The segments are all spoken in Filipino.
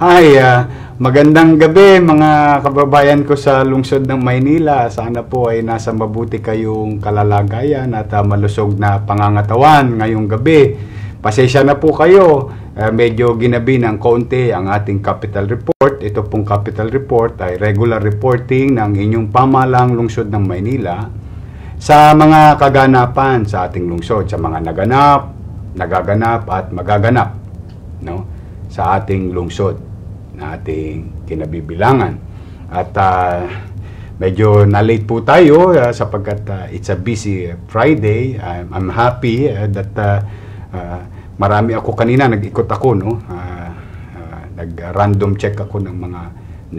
Hi, magandang gabi mga kababayan ko sa lungsod ng Maynila. Sana po ay nasa mabuti kayong kalalagayan at malusog na pangangatawan ngayong gabi. Pasensya na po kayo, medyo ginabi ng konti ang ating capital report. Ito pong capital report ay regular reporting ng inyong pamahalang lungsod ng Maynila sa mga kaganapan sa ating lungsod, sa mga naganap, nagaganap at magaganap, no, sa ating lungsod na ating kinabibilangan. At medyo na-late po tayo sapagkat it's a busy Friday. I'm happy that marami ako kanina, nag-ikot ako, no? Nag-random check ako ng mga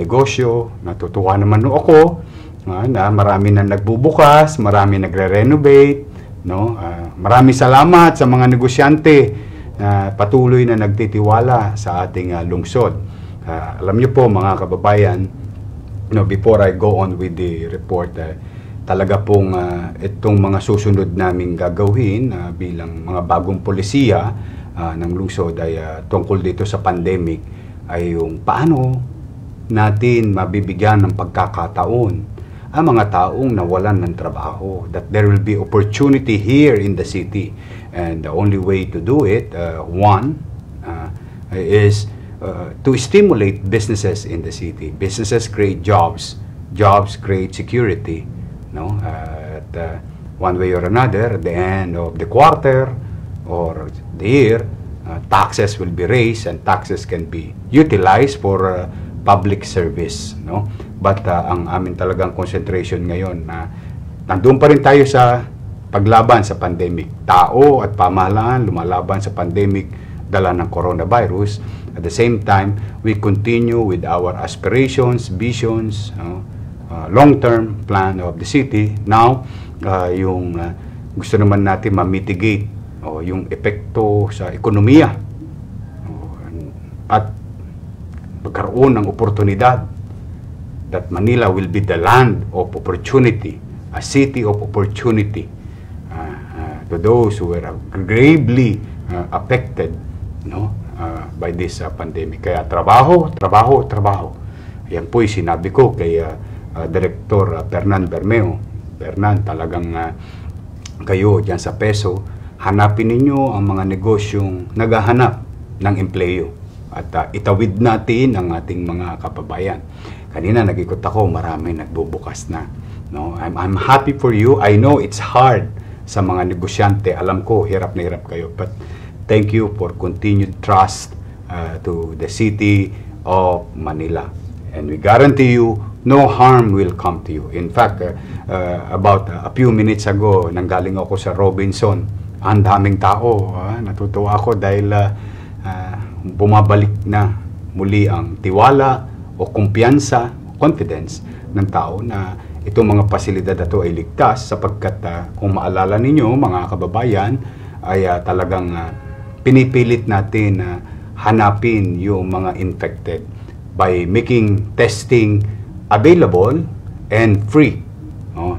negosyo. Natutuwa naman ako na marami na nagbubukas, marami nagre-renovate, no? Maraming salamat sa mga negosyante na patuloy na nagtitiwala sa ating lungsod. Alam niyo po mga kababayan, before I go on with the report, talaga pong itong mga susunod naming gagawin bilang mga bagong polisiya ng lungsod ay tungkol dito sa pandemic ay yung paano natin mabibigyan ng pagkakataon ang mga taong nawalan ng trabaho, that there will be opportunity here in the city. And the only way to do it, one, is to stimulate businesses in the city. Businesses create jobs, jobs create security. No? One way or another, at the end of the quarter or the year, taxes will be raised and taxes can be utilized for public service, no? But ang amin talagang concentration ngayon na nandun pa rin tayo sa paglaban sa pandemic. Tao at pamahalaan lumalaban sa pandemic dala ng coronavirus. At the same time, we continue with our aspirations, visions, long-term plan of the city. Now, yung gusto naman natin ma-mitigate yung epekto sa ekonomiya at magkaroon ng oportunidad that Manila will be the land of opportunity, a city of opportunity to those who were gravely affected, no, by this pandemic. Kaya trabaho, trabaho, trabaho. Yan po yung sinabi ko kay Director Fernan Bermeo. Fernan, talagang kayo dyan sa Peso, hanapin ninyo ang mga negosyong naghahanap ng empleyo at itawid natin ang ating mga kababayan. Kanina nag-ikot ako, marami nagbubukas na. No? I'm happy for you. I know it's hard sa mga negosyante. Alam ko, hirap na hirap kayo. But thank you for continued trust to the city of Manila. And we guarantee you, no harm will come to you. In fact, about a few minutes ago, nanggaling ako sa Robinson. Ang daming tao. Natutuwa ako dahil bumabalik na muli ang tiwala o kumpiyansa, confidence ng tao na itong mga pasilidad na ito ay ligtas sapagkat kung maalala ninyo mga kababayan ay talagang pinipilit natin hanapin yung mga infected by making testing available and free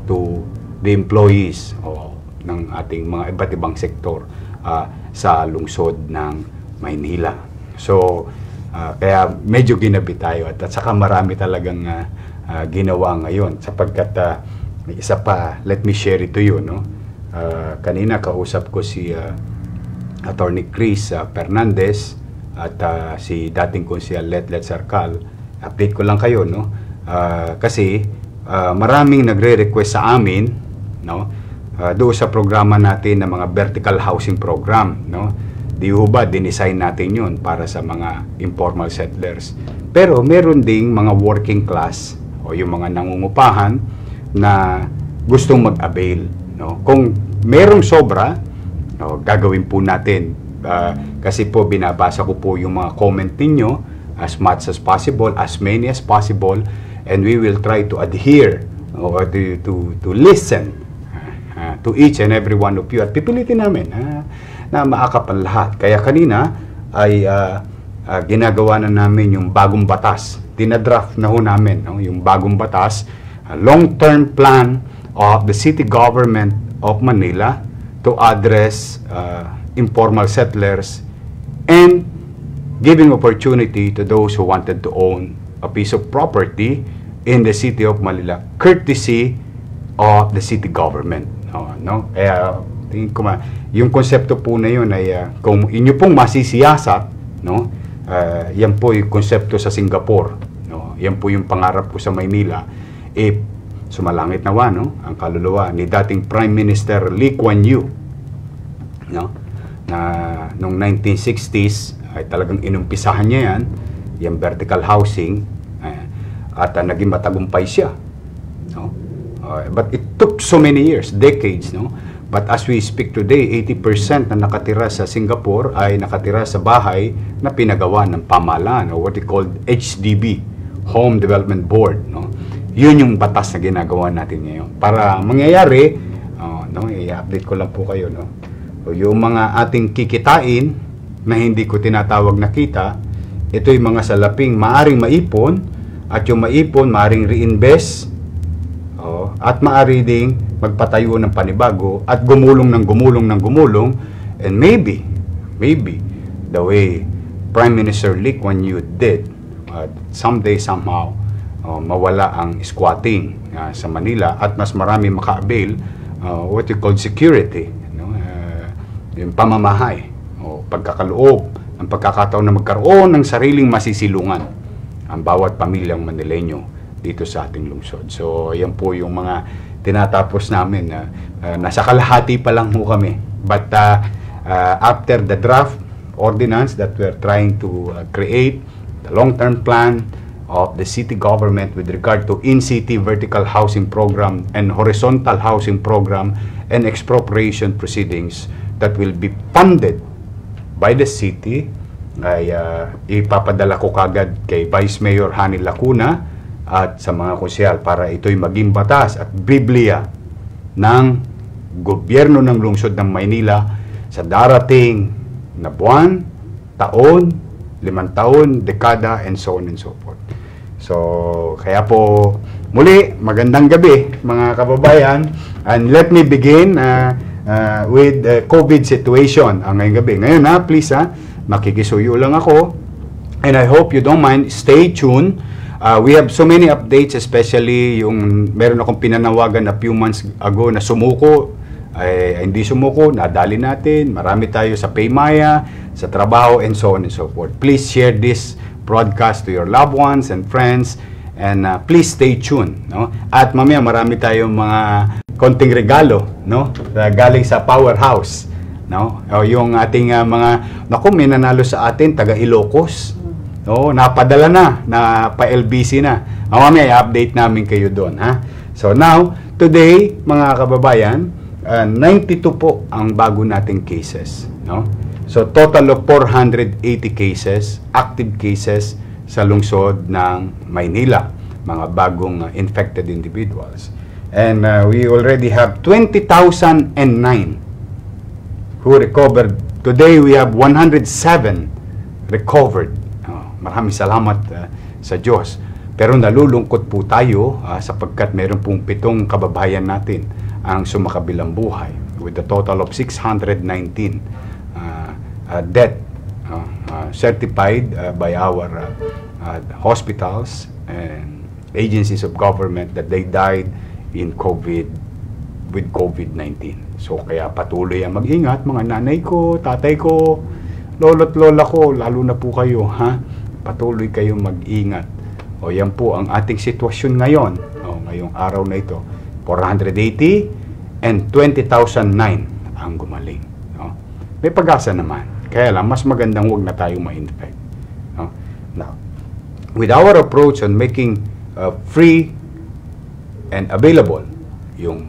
to the employees ng ating mga iba't ibang sektor sa lungsod ng Maynila. So, kaya medyo ginabi tayo at saka marami talagang ginawa ngayon sapagkat may isa pa, let me share it to you, no? Kanina kausap ko si Attorney Chris Fernandez at si dating Konsyal Letlet Sarcal. Update ko lang kayo, no? Kasi maraming nagre-request sa amin, no? Doon sa programa natin na mga vertical housing program, no? Di ba, dinesign natin yun para sa mga informal settlers. Pero meron ding mga working class o yung mga nangungupahan na gustong mag-avail. No? Kung merong sobra, gagawin po natin. Kasi po binabasa ko po yung mga comment ninyo as much as possible, as many as possible, and we will try to adhere or to listen to each and every one of you. At pipilitin namin na maakap ang lahat. Kaya kanina ay ginagawa na namin yung bagong batas. Dinadraft na ho namin, no? Yung bagong batas, long-term plan of the city government of Manila to address informal settlers and giving opportunity to those who wanted to own a piece of property in the city of Manila, courtesy of the city government. No? Kaya, tingin ko yung konsepto po na yun ay kung inyo pong masisiyasat, no? Yan po yung konsepto sa Singapore. No? Yan po yung pangarap ko sa Maynila. Sumalangit nawa, no? Ang kaluluwa ni dating Prime Minister Lee Kuan Yew, no? Na noong 1960s ay talagang inumpisahan niya yan, yung vertical housing, at naging matagumpay siya, no? But it took so many years, decades, no? But as we speak today, 80% na nakatira sa Singapore ay nakatira sa bahay na pinagawa ng pamahalaan, or what we call HDB, Home Development Board, no? Yun yung batas na ginagawa natin ngayon. Para mangyayari, no, i-update ko lang po kayo, no? Yung mga ating kikitain na hindi ko tinatawag na kita, ito yung mga salaping maaring maipon, at yung maipon maaring reinvest, at maaari ding magpatayo ng panibago at gumulong ng gumulong, and maybe the way Prime Minister Lee Kuan Yew did, someday somehow mawala ang squatting sa Manila at mas marami maka-avail what you call security, no? Yung pamamahay o pagkakaloob, ang pagkakataon na magkaroon ng sariling masisilungan ang bawat pamilyang Manileño dito sa ating lungsod. So, yan po yung mga tinatapos namin. Nasa kalahati pa lang po kami. But after the draft ordinance that we're trying to create, the long-term plan of the city government with regard to in-city vertical housing program and horizontal housing program and expropriation proceedings that will be funded by the city, ay ipapadala ko kagad kay Vice Mayor Hani Lacuna at sa mga konsyal para ito'y maging batas at Biblia ng gobyerno ng lungsod ng Maynila sa darating na buwan, taon, 5 taon, dekada, and so on and so forth. So, kaya po, muli, magandang gabi mga kababayan, and let me begin with the COVID situation ngayong gabi. Ngayon please makikisuyo lang ako, and I hope you don't mind, stay tuned. We have so many updates, especially yung meron akong pinanawagan na few months ago na sumuko, hindi sumuko, nadali natin, marami tayo sa Paymaya, sa trabaho, and so on and so forth. Please share this broadcast to your loved ones and friends, and please stay tuned, no? At mamaya marami tayong mga konting regalo, no? Galing sa Powerhouse, no? O yung ating mga, naku, may nanalo sa atin, taga Ilocos. No, napadala na pa-LBC na. Mamaya i-update namin kayo doon, ha. So now, today, mga kababayan, 92 po ang bago nating cases, no? So total of 480 cases, active cases sa lungsod ng Maynila, mga bagong infected individuals. And we already have 20,009 who recovered. Today we have 107 recovered. Maraming salamat sa Diyos. Pero nalulungkot po tayo sapagkat meron pong 7 kababayan natin ang sumakabilang buhay with a total of 619 death certified by our hospitals and agencies of government that they died in with COVID-19. So kaya patuloy ang mag-ingat, mga nanay ko, tatay ko, lolo't lola ko, lalo na po kayo, patuloy kayong mag-ingat. O yan po ang ating sitwasyon ngayon, ngayong araw na ito. 480 and 20,009 ang gumaling. May pag-asa naman. Kaya lang, mas magandang huwag na tayo ma-infect. Now, with our approach on making free and available yung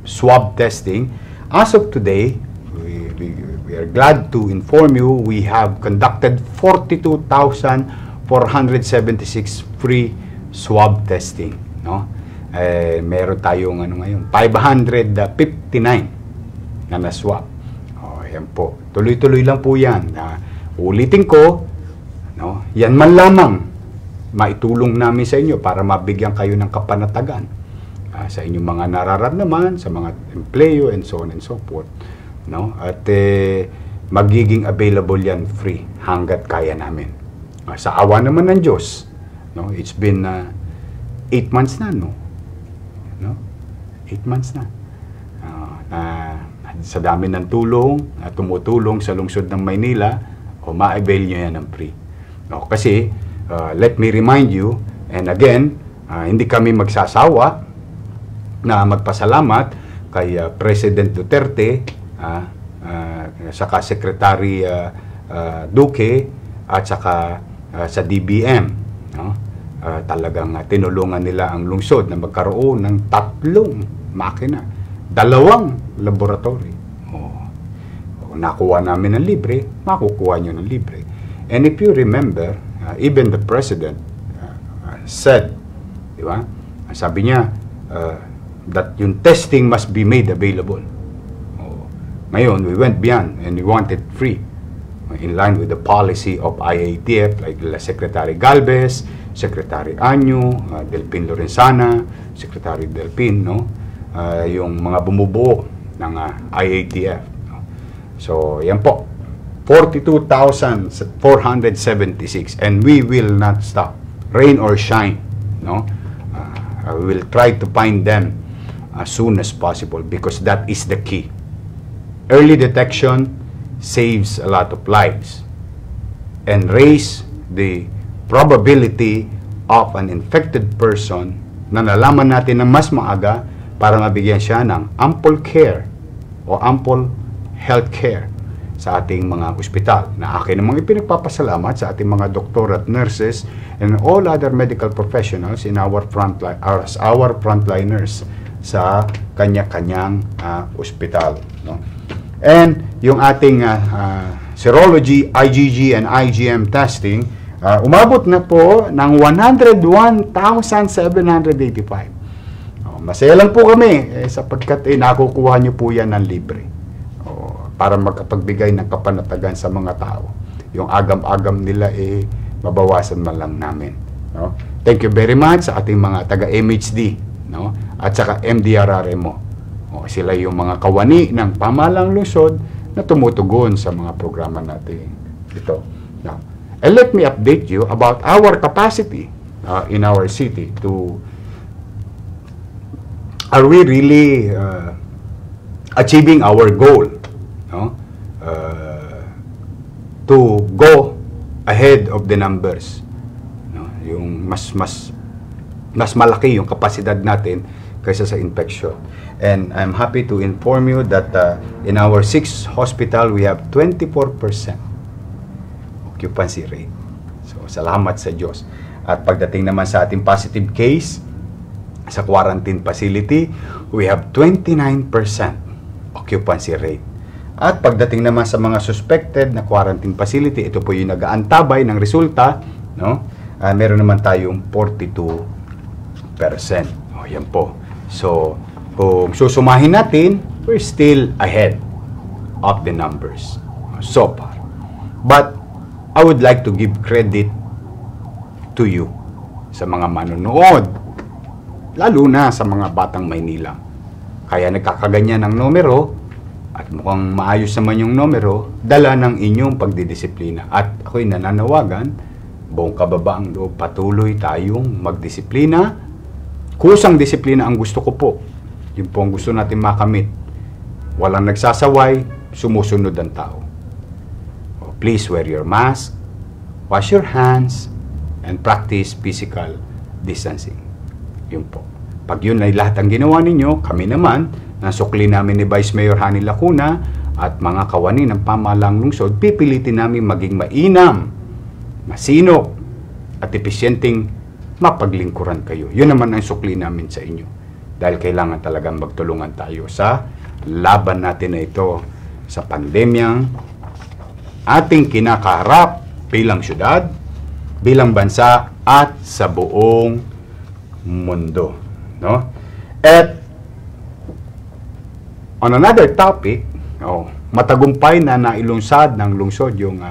swab testing, as of today, we are glad to inform you we have conducted 42,476 free swab testing, no? Meron tayong ngayon 559 na na-swab. Yan po. Tuloy-tuloy lang po 'yan. Ulitin ko, no? Yan man lamang maitulong namin sa inyo para mabigyan kayo ng kapanatagan sa inyong mga nararamdaman, sa mga empleyo, and so on and so forth. No? At magiging available yan free hanggat kaya namin. Sa awa naman ng Diyos, no? It's been 8 months na, no? 8 months na. Sa dami ng tulong, tumutulong sa lungsod ng Maynila, ma-avail nyo yan ng free. No? Kasi, let me remind you, and again, hindi kami magsasawa na magpasalamat kay President Duterte, saka Secretary Duque, at saka sa DBM. No? Talagang tinulungan nila ang lungsod na magkaroon ng 3 makina, 2 laboratory. Nakuha namin ng libre, makukuha nyo ng libre. And if you remember, even the President said, di ba? Sabi niya, that yung testing must be made available. Ngayon, we went beyond and we want it free. In line with the policy of IATF, like Secretary Galvez, Secretary Anyo, Delpin Lorenzana, Secretary Delpin, no? Yung mga bumubuo ng IATF. No? So, yan po. 42,476, and we will not stop. Rain or shine. No? We will try to find them as soon as possible because that is the key. Early detection saves a lot of lives and raise the probability of an infected person na nalaman natin na mas maaga para mabigyan siya ng ample care o ample health care sa ating mga ospital. Na akin namang ipinagpapasalamat sa ating mga doktor at nurses and all other medical professionals in our frontliners sa kanya-kanyang ospital. No? And yung ating serology, IgG, and IgM testing, umabot na po ng 101,785. Masaya lang po kami sapagkat nakukuha nyo po yan ng libre para magkapagbigay ng kapanatagan sa mga tao. Yung agam-agam nila mabawasan man lang namin. No? Thank you very much sa ating mga taga-MHD, no? At saka MDRRMO. Sila yung mga kawani ng pamahalang lungsod na tumutugon sa mga programa natin ito. Now, and let me update you about our capacity in our city to are we really achieving our goal, no? To go ahead of the numbers, no? Yung mas malaki yung kapasidad natin kaysa sa infection. And I'm happy to inform you that in our 6 hospital we have 24% occupancy rate. So salamat sa Diyos. At pagdating naman sa ating positive case sa quarantine facility, we have 29% occupancy rate. At pagdating naman sa mga suspected na quarantine facility, ito po yung nag-aantabay ng resulta, no? Meron naman tayong 42%. Yan po. So, kung susumahin natin, we're still ahead of the numbers so far. But I would like to give credit to you sa mga manonood, lalo na sa mga batang Maynila. Kaya nagkakaganyan ng numero at mukhang maayos naman yung numero, dala ng inyong pagdidisiplina. At ako'y nananawagan, buong kababaang loob, patuloy tayong magdisiplina. Kusang disiplina ang gusto ko po. Yun po ang gusto natin makamit. Walang nagsasaway, sumusunod ang tao. Please wear your mask, wash your hands, and practice physical distancing. Yun po. Pag yun ay lahat ang ginawa ninyo, kami naman, nasukli namin ni Vice Mayor Hani Lacuna at mga kawani ng pamahalang lungsod, pipilitin namin maging mainam, masinop, at epesyenteng mapaglingkuran kayo. Yun naman ang sukli namin sa inyo. Dahil kailangan talagang magtulungan tayo sa laban natin na ito sa pandemyang ating kinakaharap bilang syudad, bilang bansa, at sa buong mundo. No? At on another topic, matagumpay na nailunsad ng lungsod yung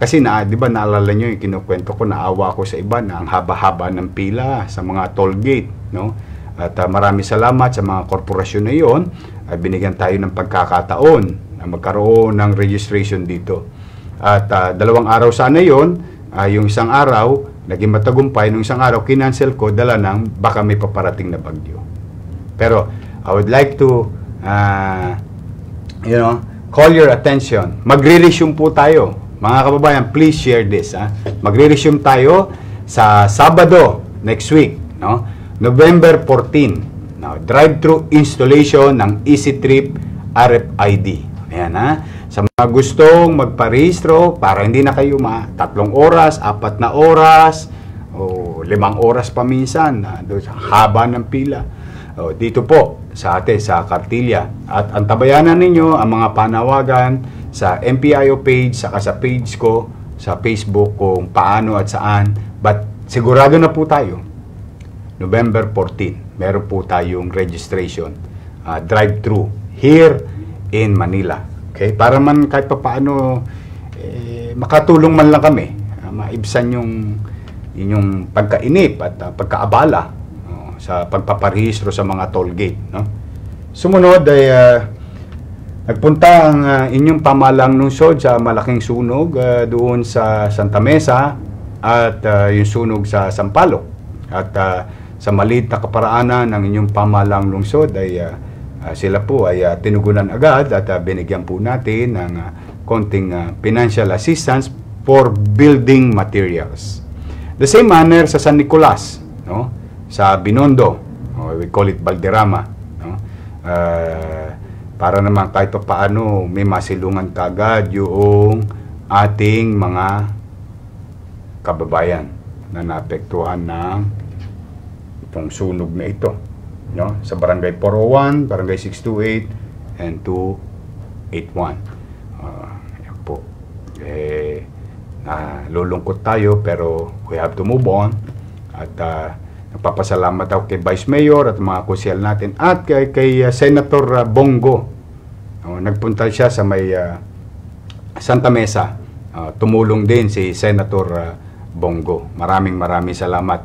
kasi di ba naalala nyo yung kinukwento ko, naawa ko sa iba na ang haba-haba ng pila sa mga toll gate, no? At marami salamat sa mga korporasyon na iyon, binigyan tayo ng pagkakataon na magkaroon ng registration dito. At 2 araw sana yon, yung isang araw, naging matagumpay, nung isang araw, kinancel ko, dala ng baka may paparating na bagyo. Pero, I would like to, call your attention. Magre-resume po tayo. Mga kababayan, please share this. Magre-resume tayo sa Sabado, next week, no? November 14. No? Drive-thru installation ng EasyTrip RFID. Ayan, sa mga gustong magparehistro para hindi na kayo 3 oras, 4 na oras, o 5 oras pa minsan, haba ng pila. Dito po sa sa Cartilla. At antabayanan ninyo ang mga panawagan sa MPIO page, saka sa page ko sa Facebook kung paano at saan. But sigurado na po tayo, November 14, meron po tayong registration, drive-thru here in Manila. Okay? Para man kahit pa paano, makatulong man lang kami, maibsan yung inyong pagkainip at pagkaabala sa pagpaparehistro sa mga toll gate. No? Sumunod ay nagpunta ang inyong pamahalang lungsod sa malaking sunog doon sa Santa Mesa at yung sunog sa Sampaloc. At sa maliit na kaparaanan ng inyong pamahalang lungsod ay sila po ay tinugunan agad at binigyan po natin ng konting financial assistance for building materials. The same manner sa San Nicolas, no? Sa Binondo, we call it Valderrama, no? Para naman kahit pa paano may masilungan kagad yung ating mga kababayan na naapektuhan ng itong sunog na ito, no? Sa Barangay 401, Barangay 628, and 281. Yan po. Lulungkot tayo pero we have to move on. At nagpapasalamat ako kay Vice Mayor at mga konsyal natin at kay Senator Bongo. Nagpunta siya sa may Santa Mesa. Tumulong din si Senator Bongo. Maraming salamat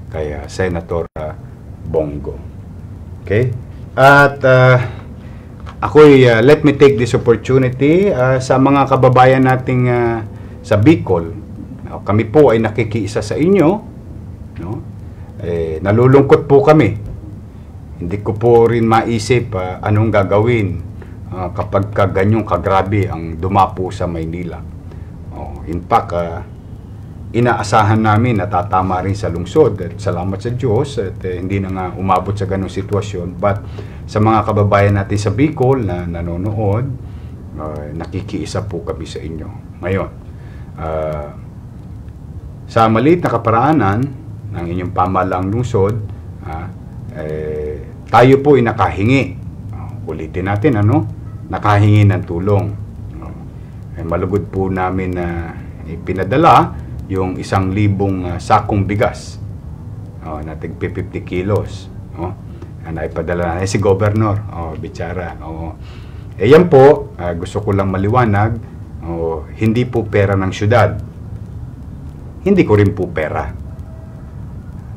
kay Senator Bongo. Okay? At let me take this opportunity sa mga kababayan nating sa Bicol. Kami po ay nakikiisa sa inyo, no? Nalulungkot po kami. Hindi ko po rin maisip anong gagawin kapag ganyong kagrabe ang dumapo sa Maynila. In fact, inaasahan namin na tatama rin sa lungsod. At salamat sa Diyos at hindi na nga umabot sa ganong sitwasyon. But sa mga kababayan natin sa Bicol na nanonood, nakikiisa po kami sa inyo. Ngayon, sa maliit na kaparaanan ng inyong pamahalang lungsod, tayo po ay nakahingi. Ulitin natin, nakahingi ng tulong. Malugod po namin na ipinadala yung 1,000 sakong bigas na tig 50 kilos. Na ipadala na si Governor. Bichara. Yan po, gusto ko lang maliwanag, hindi po pera ng syudad. Hindi ko rin po pera.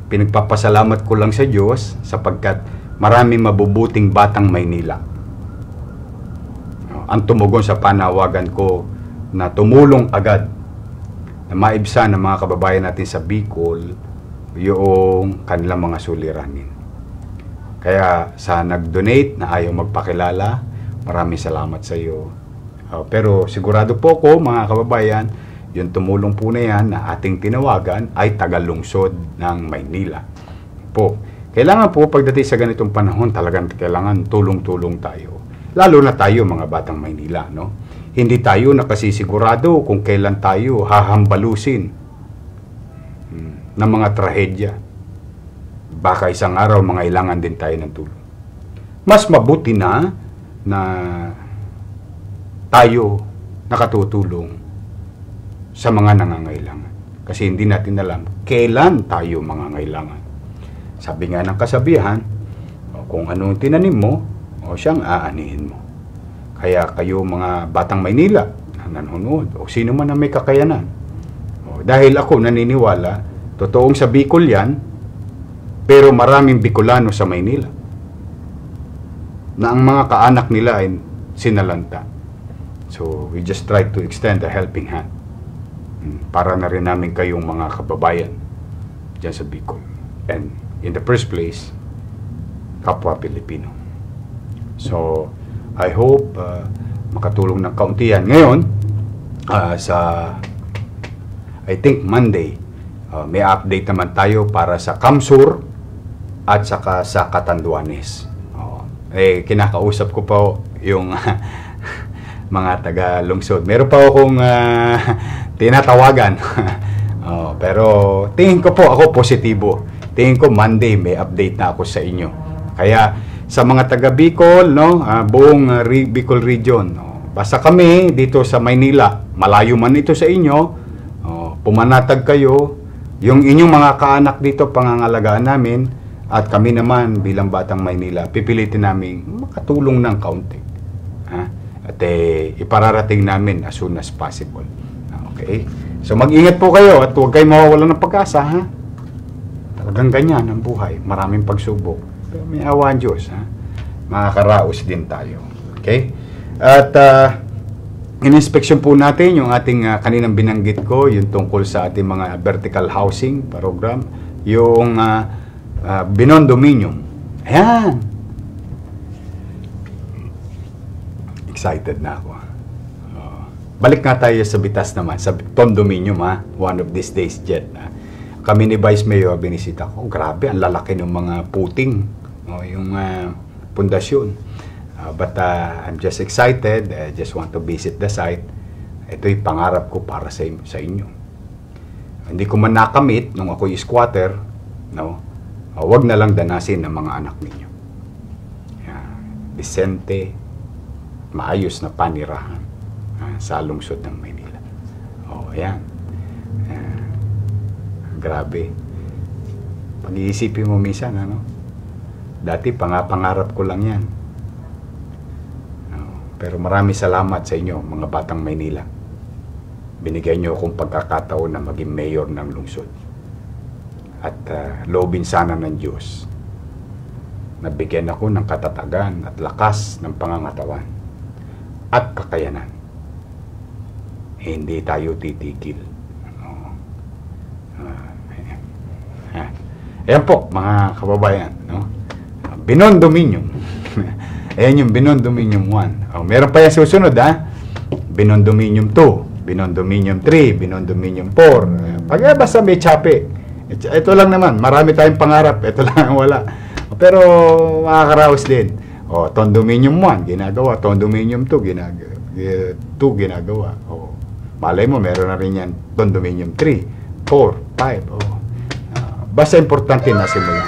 Pinagpapasalamat ko lang sa Diyos sapagkat maraming mabubuting batang Maynila ang tumugon sa panawagan ko na tumulong agad na maibsan ng mga kababayan natin sa Bicol yung kanilang mga suliranin. Kaya sa nag-donate na ayaw magpakilala, maraming salamat sa iyo. Pero sigurado po ko mga kababayan, yung tumulong po na yan na ating tinawagan ay tagalungsod ng Maynila. Po, kailangan po pagdating sa ganitong panahon talagang kailangan tulong-tulong tayo. Lalo na tayo mga batang Maynila, no? Hindi tayo nakasisigurado kung kailan tayo hahambalusin ng mga trahedya. Baka isang araw mangailangan din tayo ng tulong. Mas mabuti na tayo nakatutulong sa mga nangangailangan. Kasi hindi natin alam kailan tayo mangangailangan. Sabi nga ng kasabihan, kung anong tinanim mo, siyang aanihin mo. Kaya kayo mga batang Maynila na nanonood, o sino man na may kakayanan. Dahil ako naniniwala, totoong sa Bicol yan, pero maraming Bicolano sa Maynila na ang mga kaanak nila ay sinalanta. So, we just try to extend a helping hand. Para na rin namin kayong mga kababayan dyan sa Bicol. And in the first place, kapwa Pilipino. So, I hope makatulong ng kaunti yan. Ngayon, I think Monday, may update naman tayo para sa Kamsur at saka sa Catanduanes. Kinakausap ko pa yung mga taga-lungsod. Meron pa akong tinatawagan. Pero tingin ko po ako positibo. Tingin ko Monday may update na ako sa inyo. Kaya sa mga taga Bicol, no, buong Bicol region, basta kami dito sa Maynila, malayo man ito sa inyo, pumanatag kayo, yung inyong mga kaanak dito pangangalagaan namin, at kami naman bilang Batang Maynila, pipilitin namin makatulong ng kaunti. At ipararating namin as soon as possible. Okay? So mag-ingat po kayo at huwag kayong mawawalan ng pag-asa, ha? Talagang ganyan ang buhay. Maraming pagsubok. Pero may awa ang Diyos, ha? Makakaraos din tayo. Okay? At in-inspection po natin yung ating kaninang binanggit ko, yung tungkol sa ating mga vertical housing program, yung binondominium. Ayan! Excited na ako. Balik nga tayo sa bitas naman, sa condominium, ha? One of these days, Jet. Kami ni Vice Mayor, binisita ko. Grabe, ang lalaki ng mga puting, yung pundasyon. But I'm just excited. I just want to visit the site. Ito'y pangarap ko para sa inyo. Hindi ko man nakamit nung ako'y squatter, no? Wag na lang danasin ng mga anak ninyo. Decente, maayos na panirahan sa lungsod ng Maynila. Ayan. Grabe. Pag-iisipin mo minsan, ano? Dati, pangarap ko lang yan. Pero marami salamat sa inyo, mga Batang Maynila. Binigyan nyo akong pagkakataon na maging mayor ng lungsod. At loobin sana ng Diyos, nabigyan ako ng katatagan at lakas ng pangangatawan at kakayanan. Hindi tayo titigil. Ayan po, mga kababayan, no? Binondominium. Ayan yung Binondominium 1. Meron pa yung susunod, ha? Binondominium 2, Binondominium 3, Binondominium 4. Basta may tsape. Ito lang naman, marami tayong pangarap. Ito lang ang wala. Pero makakaraos din. Condominium 1, ginagawa. Condominium 2, ginagawa. Malay mo, meron na rin yan. Condominium 3, 4, 5. Basta importante na simula.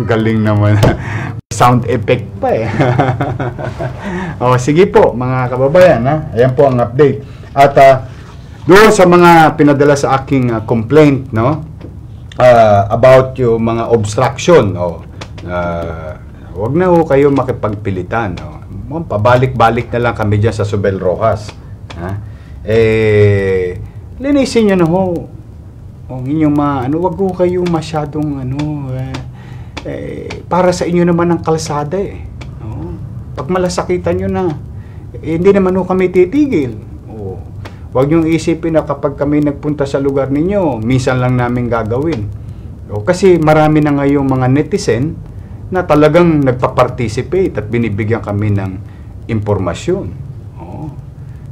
Galing naman. Sound effect pa eh. Sige po, mga kababayan. Ayan po ang update. At doon sa mga pinadala sa aking complaint, no? About yung mga obstruction, wag na kayo makipagpilitan, pabalik-balik na lang kami dyan sa Subel Rojas, linisin nyo na ho inyong wag ho kayo masyadong para sa inyo naman ang kalsada pag malasakitan nyo na hindi naman ho kami titigil. Huwag niyong isipin na kapag kami nagpunta sa lugar ninyo, minsan lang namin gagawin. Kasi marami na ngayong mga netizen na talagang nagpa-participate at binibigyan kami ng impormasyon.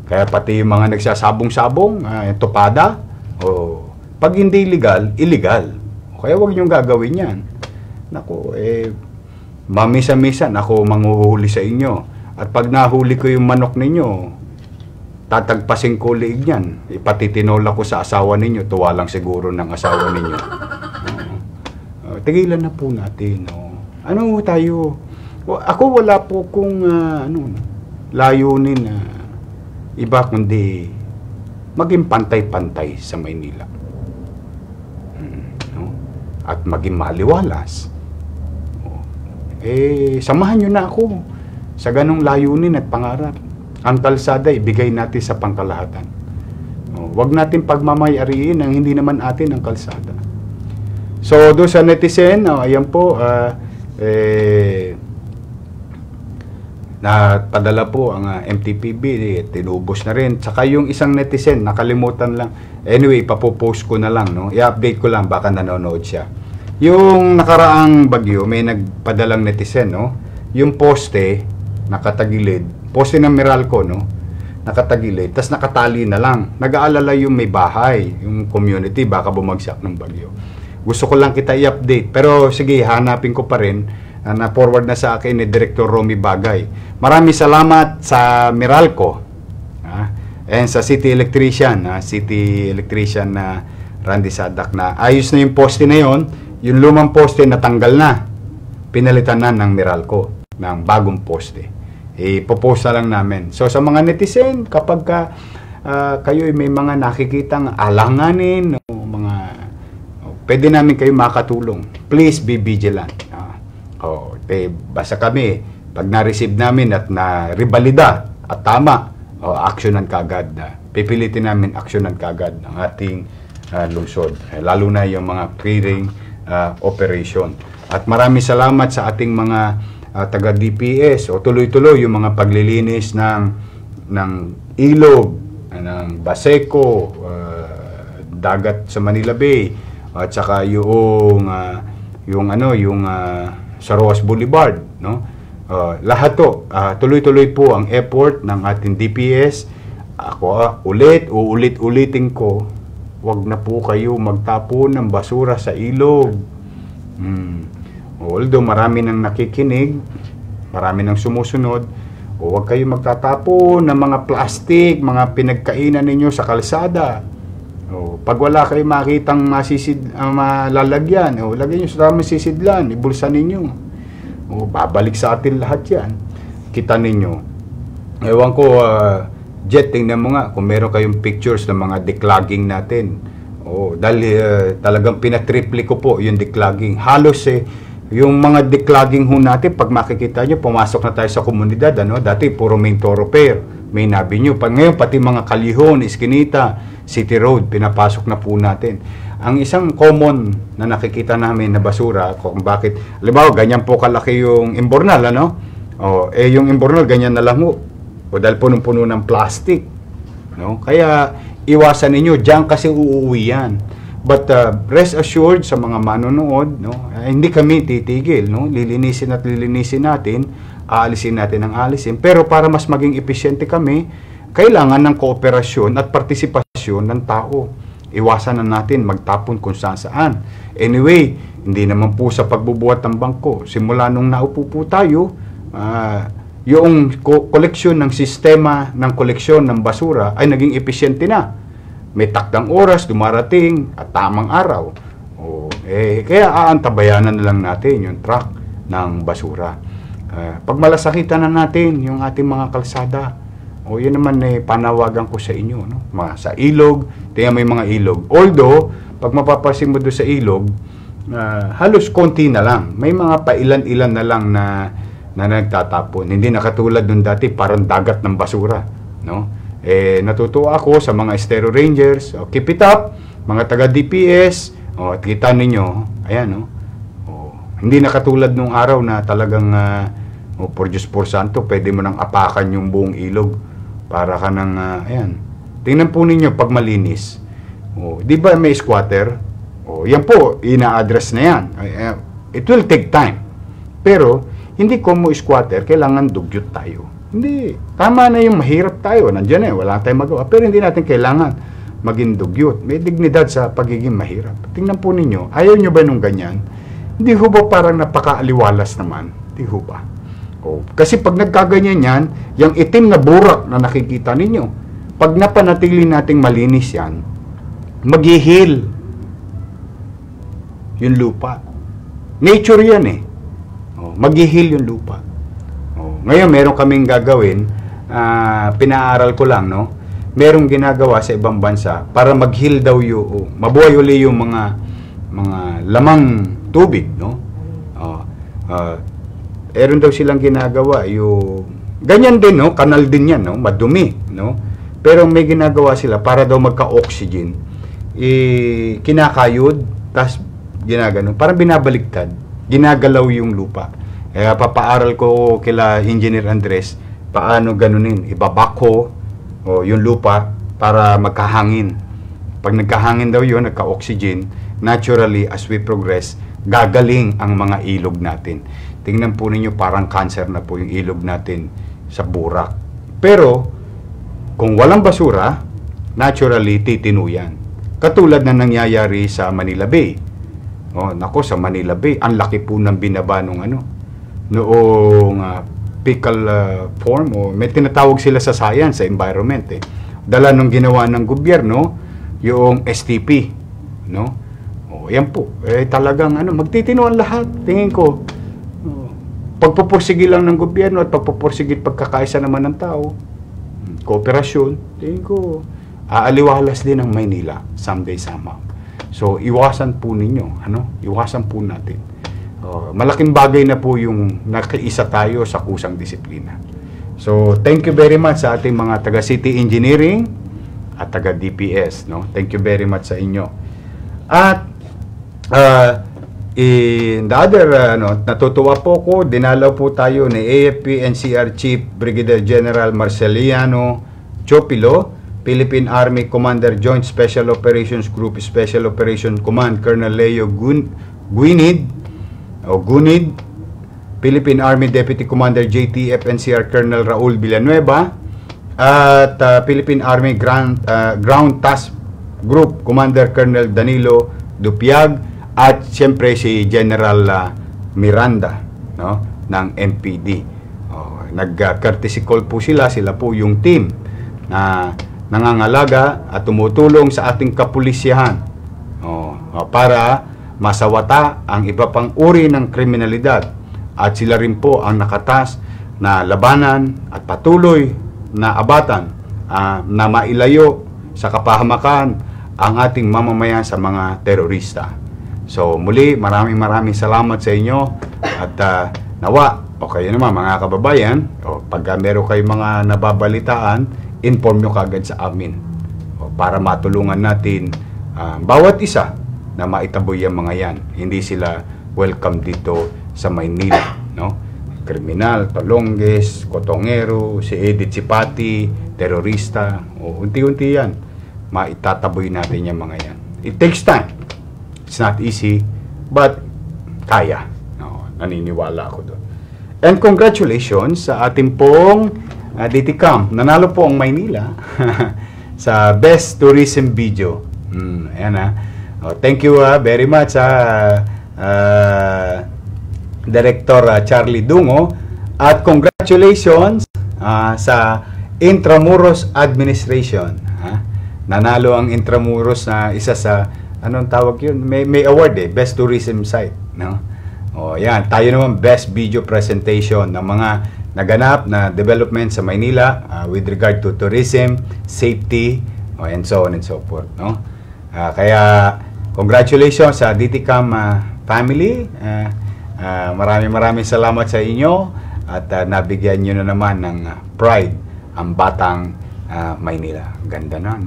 Kaya pati yung mga nagsasabong-sabong, topada, pag hindi legal, illegal. Kaya huwag niyong gagawin yan. Naku, mamisa-misa, ako manghuhuli sa inyo. At pag nahuli ko yung manok ninyo, tatagpasin ko liig niyan. Ipatitinola ko sa asawa ninyo. Tuwa lang siguro ng asawa ninyo. Tigilan na po natin. Ano tayo? Ako wala po kung layunin na iba kundi maging pantay-pantay sa Maynila. At maging maliwalas. Samahan nyo na ako sa ganong layunin at pangarap. Ang kalsada, ibigay natin sa pangkalahatan. Huwag natin pagmamayariin ang hindi naman atin ang kalsada. So, doon sa netizen, ayan po, na padala po ang MTPB, tinubos na rin. Saka yung isang netizen, nakalimutan lang. Anyway, papopost ko na lang, no? I-update ko lang, baka nanonood siya. Yung nakaraang bagyo, may nagpadalang netizen, no? Yung poste, nakatagilid, poste ng Meralco, no? Nakatagilid, tas nakatali na lang. Nag-aalala yung may bahay, yung community, baka bumagsak ng bagyo. Gusto ko lang kita i-update. Pero sige, hanapin ko pa rin. Na-forward na sa akin ni Director Romy Bagay. Maraming salamat sa Meralco and sa City Electrician na Randy Sadak na ayos na yung poste na yon. Yung lumang poste natanggal na. Pinalitan na ng Meralco ng bagong poste. Ipopost na lang namin. So sa mga netizen, kapag kayo may mga nakikitang alanganin o pwede namin kayo makatulong. Please be vigilant. Basta kami, pag na-receive namin at na-rebalida at tama, aksyonan kaagad. Pipilitin namin aksyonan kaagad ang ating lungsod. Lalo na yung mga clearing operation. At maraming salamat sa ating mga taga-DPS o tuloy-tuloy yung mga paglilinis ng ilog, ng Baseco, dagat sa Manila Bay, at saka yung sa Roas Boulevard, no? Lahat to, tuloy-tuloy po ang effort ng ating DPS. Ako, uulit-ulitin ko, wag na po kayo magtapon ng basura sa ilog. Although marami nang nakikinig, marami nang sumusunod, wag kayo magtatapon ng mga plastic, mga pinagkainan ninyo sa kalsada. Pag wala kayo makitang malalagyan, lagyan nyo sa tamang sisidlan, ibulsa ninyo. Babalik sa atin lahat yan. Kita ninyo. Ewan ko, Jet, tingnan mo nga kung meron kayong pictures ng mga declogging natin. Dahil talagang pinatriple ko po yung declogging. Halos yung mga declogging ho natin, pag makikita nyo, pumasok na tayo sa komunidad. Dati puro main thoroughfare, main avenue. Ngayon, pati mga Kalihon, Eskinita, City Road, pinapasok na po natin. Ang isang common na nakikita namin na basura, kung bakit, halimbawa, ganyan po kalaki yung imbornal, yung imbornal, ganyan na lang ho. Dahil punong-puno ng plastic. Kaya, iwasan ninyo, diyan kasi uuwi yan. But rest assured sa mga manonood, hindi kami titigil. Lilinisin at lilinisin natin, aalisin natin ang aalisin. Pero para mas maging epesyente kami, kailangan ng kooperasyon at partisipasyon ng tao. Iwasan na natin magtapon kung saan. Anyway, hindi naman po sa pagbubuhat ng bangko. Simula nung naupo po tayo, yung koleksyon ng sistema ng koleksyon ng basura ay naging epesyente na. May takdang oras, dumarating, at tamang araw. Kaya aantabayanan na lang natin yung truck ng basura. Pag malasakitan na natin yung ating mga kalsada, yun naman panawagan ko sa inyo, sa ilog, tingnan mo yung mga ilog. Although, pag mapapasin mo doon sa ilog, halos konti na lang. May mga pailan-ilan na lang na nagtatapon. Hindi na katulad nung dati, parang dagat ng basura. Natutuwa ako sa mga Estero Rangers. Keep it up, mga taga-DPS. At kita ninyo, ayan, hindi na katulad nung araw na talagang, por Diyos por Santo, pwede mo nang apakan yung buong ilog. Para ka nang, ayan. Tingnan po ninyo pag malinis. Di ba may squatter? Yan po, ina-address na yan. It will take time. Pero, hindi ko mo squatter, kailangan dugyot tayo. Hindi. Tama na yung mahirap tayo. Nandiyan wala tayong magawa. Pero hindi natin kailangan maging dugyot. May dignidad sa pagiging mahirap. Tingnan po ninyo, ayaw nyo ba nung ganyan? Hindi ho ba parang napakaaliwalas naman? Hindi ho ba? Kasi pag nagkaganyan yan, yung itim na burak na nakikita ninyo, pag napanatili nating malinis yan, mag-heal yung lupa. Nature yan mag-heal yung lupa. Ngayon, meron kaming gagawin, pinaaral ko lang, merong ginagawa sa ibang bansa para mag-heal daw yung, mabuhay uli yung mga lamang tubig, meron daw silang ginagawa yung ganyan din, kanal din yan, madumi, pero may ginagawa sila para daw magka-oxygen, kinakayod, tas ginagano, parang binabaliktad, ginagalaw yung lupa. Papaaral ko kila Engineer Andres paano ganunin, ibabako yung lupa para magkahangin. Pag nagkahangin daw yun, nagka-oxygen, naturally, as we progress, gagaling ang mga ilog natin. Tingnan po ninyo, parang cancer na po yung ilog natin sa Burak. Pero, kung walang basura, naturally, titino yan. Katulad na nangyayari sa Manila Bay. Nako, sa Manila Bay, ang laki po ng binaba nung noong fecal form, may tinatawag sila sa science, sa environment. Dala nung ginawa ng gobyerno, yung STP. Yan po. Talagang magtitino ang lahat. Tingin ko, pagpupursige lang ng gobyerno at pagpupursige pagkakaisa naman ng tao, kooperasyon, tingin ko, aaliwalas din ang Maynila someday somehow. So, iwasan po ninyo. Iwasan po natin. Malaking bagay na po yung nakiisa tayo sa kusang disiplina. So, thank you very much sa ating mga taga-City Engineering at taga-DPS. Thank you very much sa inyo. At, in the other, natutuwa po ko, dinalaw po tayo ni AFP NCR Chief Brigadier General Marceliano Chopilo, Philippine Army Commander Joint Special Operations Group Special Operation Command Colonel Leo Gunid, Philippine Army Deputy Commander JTF NCR Colonel Raul Villanueva, at Philippine Army Ground Task Group Commander Colonel Danilo Dupiag, at siyempre si General Miranda ng MPD. Nag-courtesy call po sila po yung team na nangangalaga at tumutulong sa ating kapulisyahan para masawata ang iba pang uri ng kriminalidad, at sila rin po ang nakatas na labanan at patuloy na abatan na mailayo sa kapahamakan ang ating mamamayan sa mga terorista. So muli, maraming salamat sa inyo, at nawa, kayo naman mga kababayan, pagka meron kayong mga nababalitaan, inform nyo kagad sa amin para matulungan natin bawat isa na maitaboy ang mga yan. Hindi sila welcome dito sa Maynila. Kriminal, Talonges, Kotongero, si Edith Sipati, terorista, unti-unti yan. Maitataboy natin yung mga yan. It takes time. It's not easy, but kaya. Naniniwala ako doon. And congratulations sa ating pong DTCam. Nanalo po ang Maynila sa Best Tourism Video. Ayan thank you very much Director Charlie Dungo, at congratulations sa Intramuros Administration. Nanalo ang Intramuros na isa sa, anong tawag yun? May award Best Tourism Site. Yan. Tayo naman Best Video Presentation ng mga naganap na development sa Maynila with regard to tourism, safety, and so on and so forth. Kaya, congratulations sa DTCam family. Maraming salamat sa inyo, at nabigyan nyo na naman ng pride ang batang Maynila. Ganda na,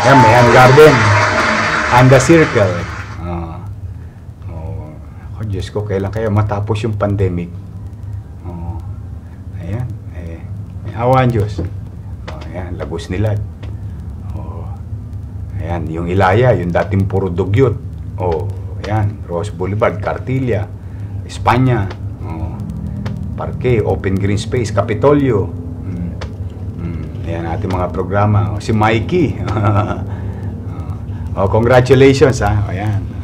Yan, may hand garden and the circle. Diyos ko, kailan kaya matapos yung pandemic? Ayan, may awa ang Diyos. Ayan, Lagos Nilad. Ayan, yung Ilaya, yung dating puro dugyot. Ayan, Rose Boulevard, Cartilla, Espanya, Parque, Open Green Space, Capitolio. Ayan, ating mga programa. Si Mikey. Congratulations, Ayan,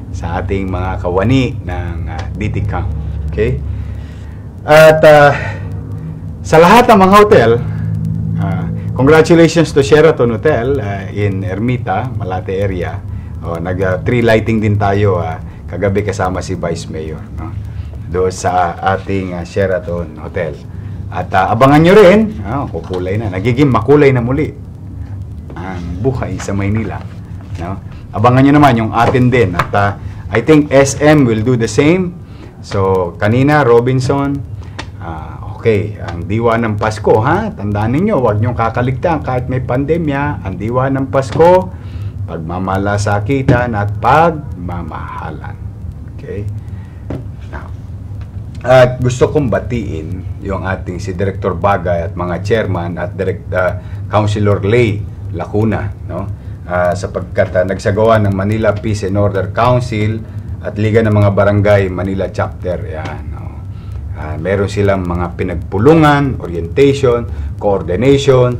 sa ating mga kawani ng DTCam. Okay? At sa lahat ng mga hotel, congratulations to Sheraton Hotel in Ermita, Malate area. Nag-tree lighting din tayo kagabi kasama si Vice Mayor, doon sa ating Sheraton Hotel. At abangan nyo rin, kukulay na, nagiging makulay na muli ang buhay sa Maynila. Abangan nyo naman yung atin din. At I think SM will do the same. So, kanina, Robinson, okay, ang diwa ng Pasko, tandaan ninyo, huwag nyo kakaligtaan kahit may pandemya, ang diwa ng Pasko, pagmamalasakitan at pagmamahalan. Okay. Okay? Now, at gusto kong batiin yung ating si Director Bagay at mga chairman at Councilor Lay Lacuna, no? Sapagkat nagsagawa ng Manila Peace and Order Council at Liga ng mga Barangay Manila Chapter. Yan, no? Meron silang mga pinagpulungan, orientation, coordination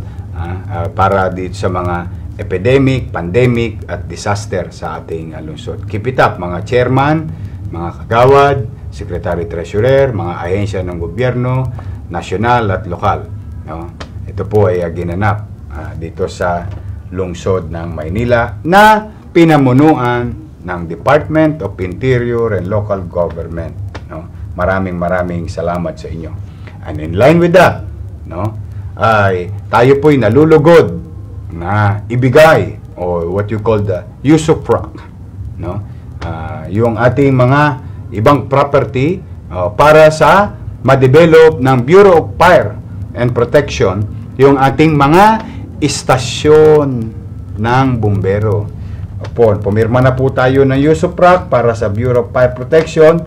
para dito sa mga epidemic, pandemic at disaster sa ating lungsod. Keep it up, mga chairman, mga kagawad, secretary treasurer, mga ahensya ng gobyerno, nasyonal at lokal. No? Ito po ay ginanap dito sa lungsod ng Maynila na pinamunuan ng Department of Interior and Local Government. No? Maraming salamat sa inyo. And in line with that, no, ay tayo po'y nalulugod na ibigay o what you call the usufruct, no? Yung ating mga ibang property para sa ma-develop ng Bureau of Fire and Protection yung ating mga istasyon ng bumbero. Pumirma na po tayo ng usufruct para sa Bureau of Fire Protection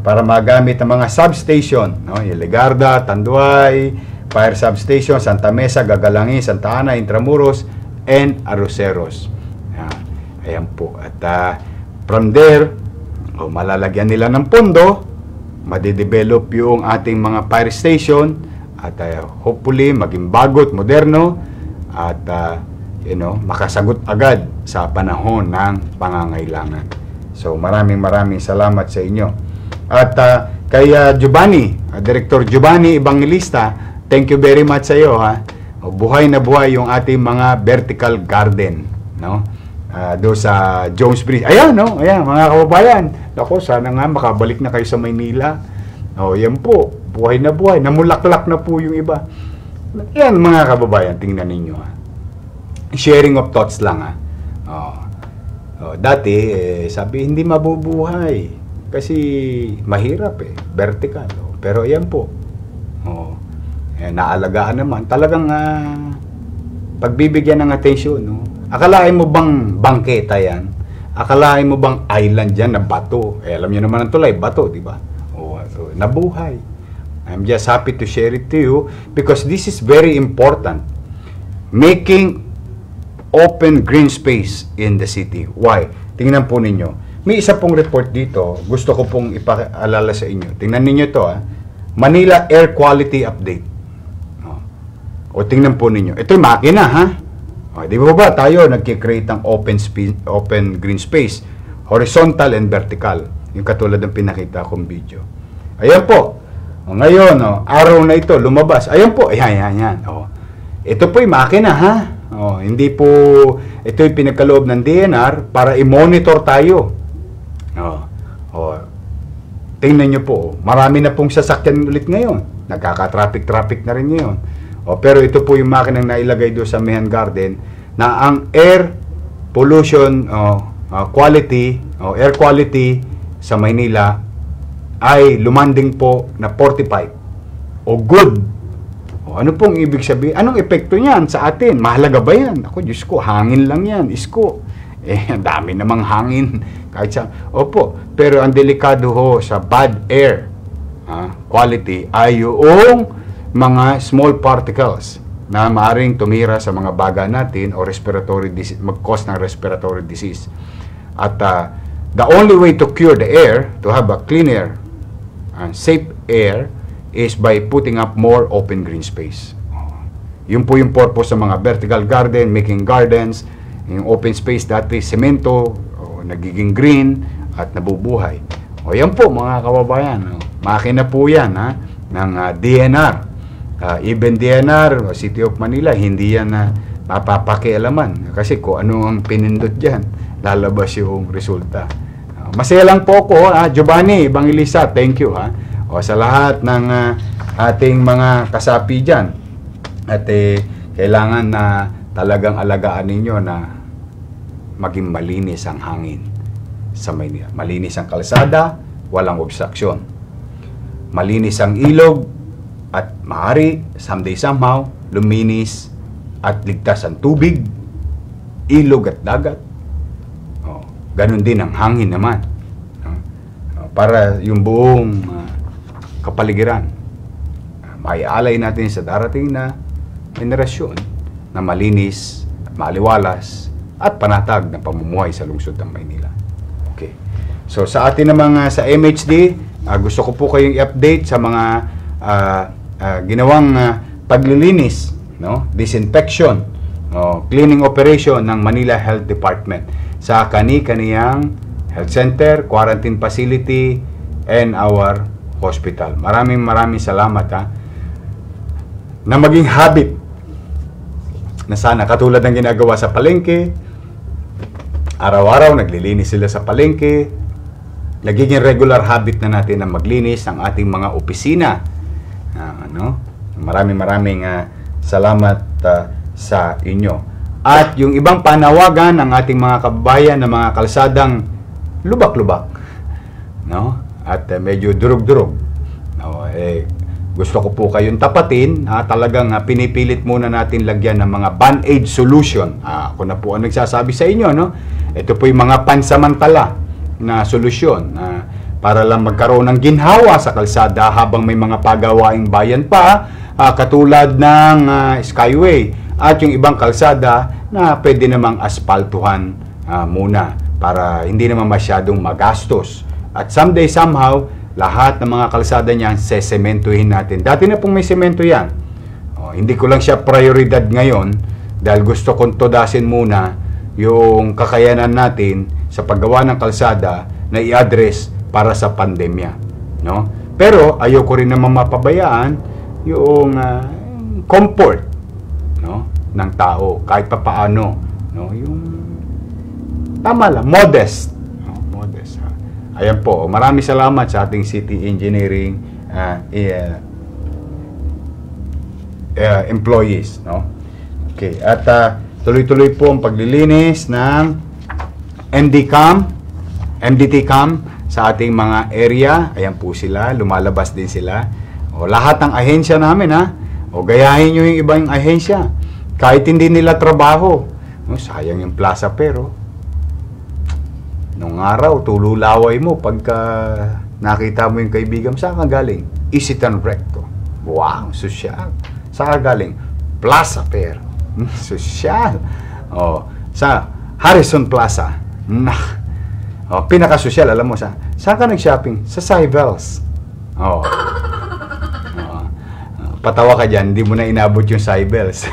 para magamit ang mga substation, no? Yung Legarda, Tanduay, Fire Substation, Santa Mesa, Gagalangin, Santa Ana, Intramuros, and Arroceros. Ayan po. At from there, malalagyan nila ng pondo, madidevelop yung ating mga fire station, at hopefully, maging bagot, moderno, at makasagot agad sa panahon ng pangangailangan. So, maraming salamat sa inyo. At kay Giovanni, Director Giovanni Evangelista, thank you very much sa iyo, ha. Buhay na buhay yung ating mga vertical garden, no? Do sa Jones Bridge. Ayan, no? Ayan, mga kababayan. Ako, sana nga makabalik na kayo sa Maynila. Yan po. Buhay na buhay. Namulaklak na po yung iba. Yan, mga kababayan, tingnan ninyo, ha. Sharing of thoughts lang, ha. Dati, sabi, hindi mabubuhay. Kasi mahirap, vertical. Pero yan po. Naalagaan naman. Talagang pagbibigyan ng atensyon, no? Akalain mo bang bangketa yan? Akalain mo bang island yan na bato? Alam niyo naman ang tulay, bato, di ba? So, nabuhay. I'm just happy to share it to you because this is very important. Making open green space in the city. Why? Tingnan po ninyo. May isa pong report dito, gusto ko pong ipaalala sa inyo. Tingnan ninyo ito, Manila Air Quality Update. O tingnan po ninyo. Ito yung makina, ha? Di ba tayo nagkikreate ng open green space, horizontal and vertical. Yung katulad ng pinakita kong video. Ayan po. Ngayon, araw na ito, lumabas. Ayan po. Ayan. Ito po yung makina, ha? Hindi po, ito yung pinagkaloob ng DNR para i-monitor tayo. Tingnan nyo po. Marami na pong sasakyan ulit ngayon. Nagkaka-traffic na rin ngayon. Pero ito po yung makinang nailagay doon sa Mahan Garden na ang air pollution quality, air quality sa Maynila ay lumanding po na 45 o good. Ano pong ibig sabihin? Anong epekto niyan sa atin? Mahalaga ba yan? Ako, Diyos ko, hangin lang yan. Isko. Ang dami namang hangin. Kahit sa, pero ang delikado ho sa bad air quality ay yung mga small particles na maaaring tumira sa mga baga natin o respiratory disease, mag-cause ng respiratory disease. At the only way to cure the air, to have a clean air, safe air, is by putting up more open green space. Yun po yung purpose sa mga vertical garden, making gardens, yung open space dati, semento, nagiging green, at nabubuhay. Yan po mga kababayan, makina po yan ng DNR. Even DNR, City of Manila, hindi yan mapapakialaman. Kasi kung ano ang pinindot dyan, lalabas yung resulta. Masaya lang po ako, Giovanni Evangelista, thank you, sa lahat ng ating mga kasapi dyan. At kailangan na talagang alagaan ninyo na maging malinis ang hangin sa Maynila. Malinis ang kalsada, walang obstruction. Malinis ang ilog, at maaari, someday somehow, luminis at ligtas ang tubig, ilog at dagat. Ganun din ang hangin naman. para yung buong kapaligiran maialay natin sa darating na henerasyon na malinis, maliwalas, at panatag na pamumuhay sa lungsod ng Maynila. Okay. So sa atin namang sa MHD, gusto ko po kayong i-update sa mga ginawang paglilinis, no? Disinfection, cleaning operation ng Manila Health Department sa kani-kaniyang health center, quarantine facility, and our hospital. Maraming salamat na maging habit na sana katulad ng ginagawa sa palengke. Araw-araw naglilinis sila sa palengke. Nagiging regular habit na natin na maglinis ng ating mga opisina. Maraming salamat sa inyo. At yung ibang panawagan ng ating mga kababayan na mga kalsadang lubak-lubak, no? At medyo durog-durog. Gusto ko po kayong tapatin, talagang pinipilit muna natin lagyan ng mga band-aid solution. Ako na po ang nagsasabi sa inyo, no? Ito po yung mga pansamantala na solusyon para lang magkaroon ng ginhawa sa kalsada habang may mga pagawaing bayan pa, katulad ng Skyway at yung ibang kalsada na pwede namang aspaltuhan muna para hindi naman masyadong magastos. At someday, somehow, lahat ng mga kalsada niyan, sesementuhin natin. Dati na pong may semento yan. Hindi ko lang siya prioridad ngayon dahil gusto kong todasin muna yung kakayanan natin sa paggawa ng kalsada na i-address para sa pandemya. No? Pero ayoko rin naman mapabayaan yung comfort, no, ng tao kahit papaano, no, yung tama lang, modest. Ayan po, maraming salamat sa ating city engineering employees, no? Okay, at tuloy-tuloy po ang paglilinis ng MDT cam sa ating mga area. Ayan po sila, lumalabas din sila. Lahat ng ahensya namin, gayahin nyo yung ibang ahensya. Kahit hindi nila trabaho. Sayang yung plaza pero nung araw, tululaway mo pagka nakita mo yung kaibigan. Saan ka galing? Isitan Recto. Wow, sosyal. Saan ka galing? Plaza Fair. Sosyal. Sa Harrison Plaza. Pinaka-sosyal, alam mo, saan ka nag-shopping? Sa Cybels. Patawa ka dyan, hindi mo na inabot yung Cybels.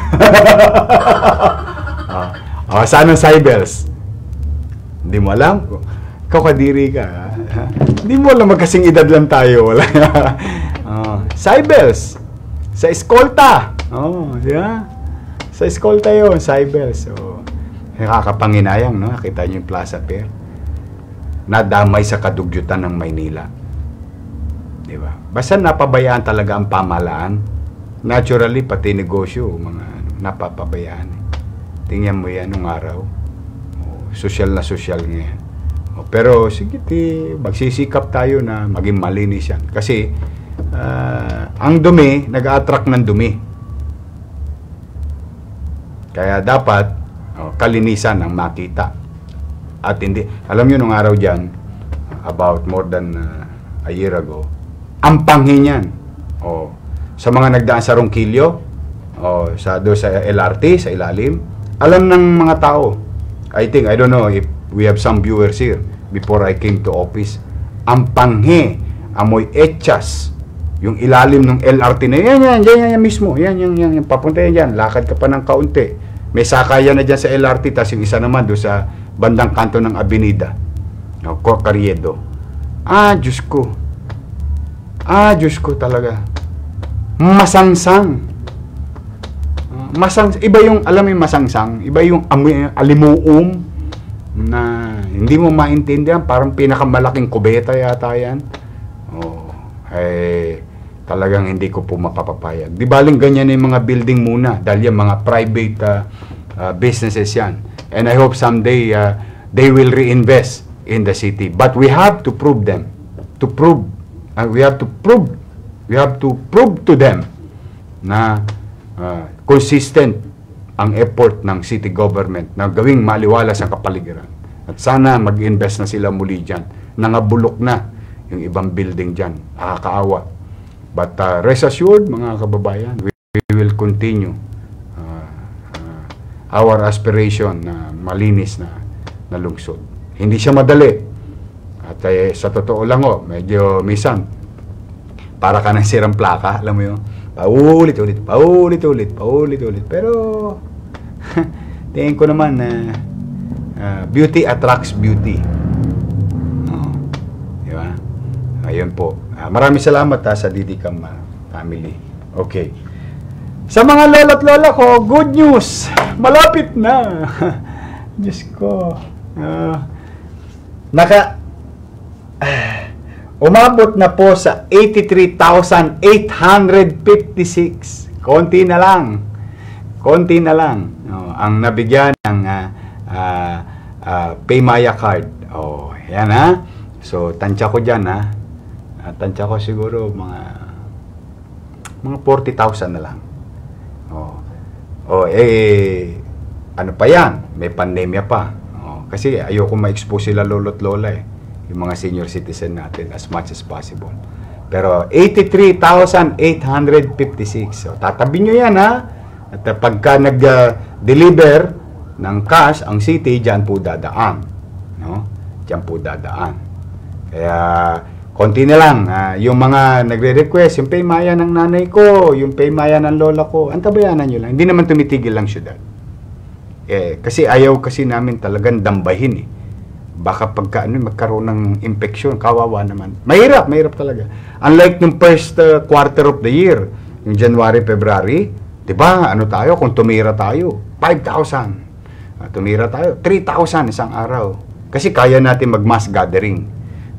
Saan ang Cybels? Hindi mo alam? Kakadiri ka. Hindi mo alam, magkasing edad lang tayo. Wala. Cybels. Sa Escolta. Yeah. Sa Escolta yun, Cybels. Nakakapanginayang, no? Nakita niyo yung Plaza Fair. Nadamay sa kadugyutan ng Maynila. Diba? Basta napabayaan talaga ang pamahalaan. Naturally, pati negosyo, mga napapabayaan. Tingnan mo yan nung araw. Social na social ngayon. Pero sige, magsisikap tayo na maging malinis yan. Kasi ang dumi, nag-a-attract ng dumi. Kaya dapat kalinisan ang makita. At hindi, alam nyo nung araw dyan, about more than a year ago, ang panghin yan. Sa mga nagdaan sa Ronquillo, sa LRT, sa ilalim, alam ng mga tao. I don't know if we have some viewers here before I came to office. Ang panghe, amoy etchas, yung ilalim ng LRT na yan mismo. Yan, papunta yan dyan. Lakad ka pa ng kaunti. May sakayan na dyan sa LRT, tapos yung isa naman doon sa bandang kanto ng Avenida. Carriedo. Diyos ko. Diyos ko talaga. Masangsang. Iba yung, alam mo yung masangsang, iba yung alimuum na hindi mo maintindihan, parang pinakamalaking kubeta yata yan. Talagang hindi ko po mapapapayag. Di baling ganyan yung mga building muna, dahil yung mga private businesses yan. And I hope someday they will reinvest in the city. But we have to prove them. We have to prove to them na consistent ang effort ng city government na gawing maliwalas ang kapaligiran. At sana mag-invest na sila muli dyan. Nangabulok na yung ibang building dyan. Nakakaawa. But rest assured, mga kababayan, we will continue our aspiration na malinis na lungsod. Hindi siya madali. At sa totoo lang, medyo minsan, para ka ng sirang plaka, alam mo yun, paulit-ulit. Pero, tingin ko naman na beauty attracts beauty. Di ba? Ayun po. Maraming salamat sa Didicam family. Okay. Sa mga lolo't lola ko, good news! Malapit na! Diyos ko. Umabot na po sa 83,856. Konti na lang. Ang nabigyan ng Paymaya card. Yan ha. So, tansya ko dyan ha. Tansya ko siguro mga 40,000 na lang. Ano pa yan? May pandemya pa. Kasi ayoko ma-expose sila lolo't lola yung mga senior citizen natin as much as possible. Pero 83,856. So, tatabi nyo yan ha. At pagka nag-deliver ng cash, ang city, dyan po dadaan. No? Dyan po dadaan. Kaya, konti na lang. Yung mga nagre-request, yung paymaya ng nanay ko, yung paymaya ng lola ko, antabayanan nyo lang. Hindi naman tumitigil lang syudad. Kasi ayaw kasi namin talagang dambahin Baka pagka magkaroon ng infection, kawawa naman. Mahirap talaga. Unlike nung first quarter of the year, yung January, February, diba, tayo, kung tumira tayo, 5,000. Tumira tayo, 3,000 isang araw. Kasi kaya natin mag-mass gathering.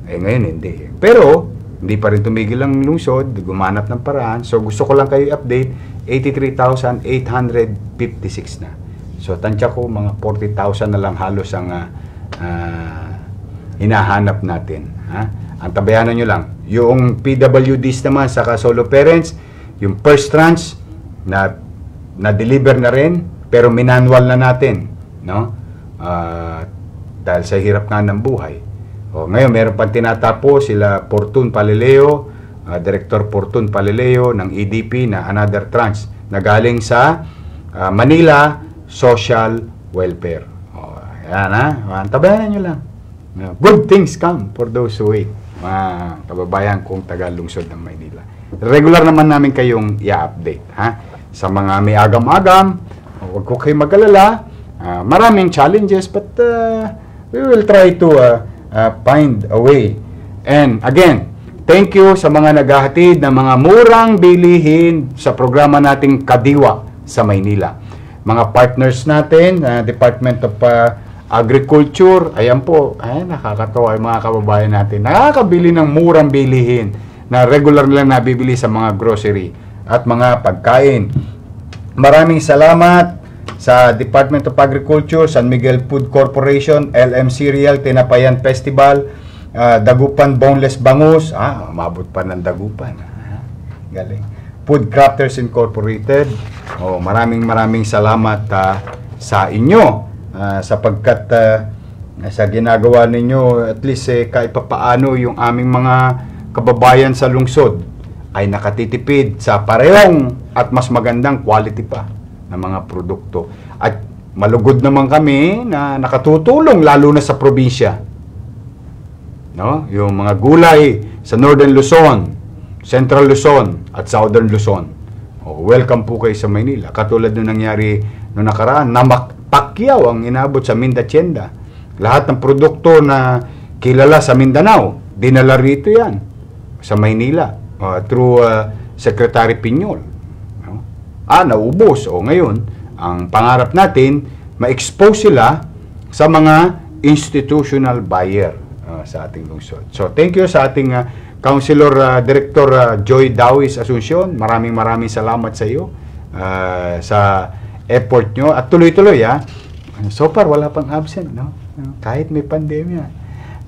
Ngayon hindi. Pero, hindi pa rin tumigil ang lungsod, gumanap ng paraan. So, gusto ko lang kayo i-update, 83,856 na. So, tansya ko, mga 40,000 na lang halos ang hinahanap natin. Ang tabayanan nyo lang, yung PWDs naman, saka solo parents, yung first tranche, na-deliver na rin, pero minanual na natin. No? Dahil sa hirap nga ng buhay. Ngayon, meron pang tinatapos sila Fortune Palileo, Director Fortune Palileo ng EDP na another tranche na galing sa Manila Social Welfare. Yan tabayanan nyo lang. Good things come for those who wait. Mga kababayan kong taga-lungsod ng Maynila. Regular naman namin kayong i-update. Sa mga may agam-agam, huwag ko kayo mag-alala. Maraming challenges, but we will try to find a way. And again, thank you sa mga naghahatid ng mga murang bilihin sa programa nating Kadiwa sa Maynila. Mga partners natin, Department of Agriculture, ayan po, nakakatawa yung mga kababayan natin. Nakakabili ng murang bilihin na regular lang nabibili sa mga grocery at mga pagkain. Maraming salamat sa Department of Agriculture, San Miguel Food Corporation, LM Cereal, Tinapayan Festival, Dagupan Boneless Bangus, umabot pa ng Dagupan. Galing. Food Crafters Incorporated. Maraming salamat sa inyo sapagkat sa ginagawa ninyo, at least kahit papaano yung aming mga kababayan sa lungsod ay nakatitipid sa parehong at mas magandang quality pa ng mga produkto. At malugod naman kami na nakatutulong lalo na sa probinsya. No? Yung mga gulay sa Northern Luzon, Central Luzon at Southern Luzon. Welcome po kayo sa Maynila. Katulad nung nangyari noong nakaraan, Pakyaw ang inabot sa Mindachenda. Lahat ng produkto na kilala sa Mindanao, dinala rito yan sa Maynila through Secretary Piñol. Naubos. Ngayon, ang pangarap natin, ma-expose sila sa mga institutional buyer sa ating lungsod. So, thank you sa ating Councilor Director Joy Dawis Asuncion. Maraming salamat sa iyo sa effort nyo. At tuloy-tuloy, so far, wala pang absent, no? Kahit may pandemya.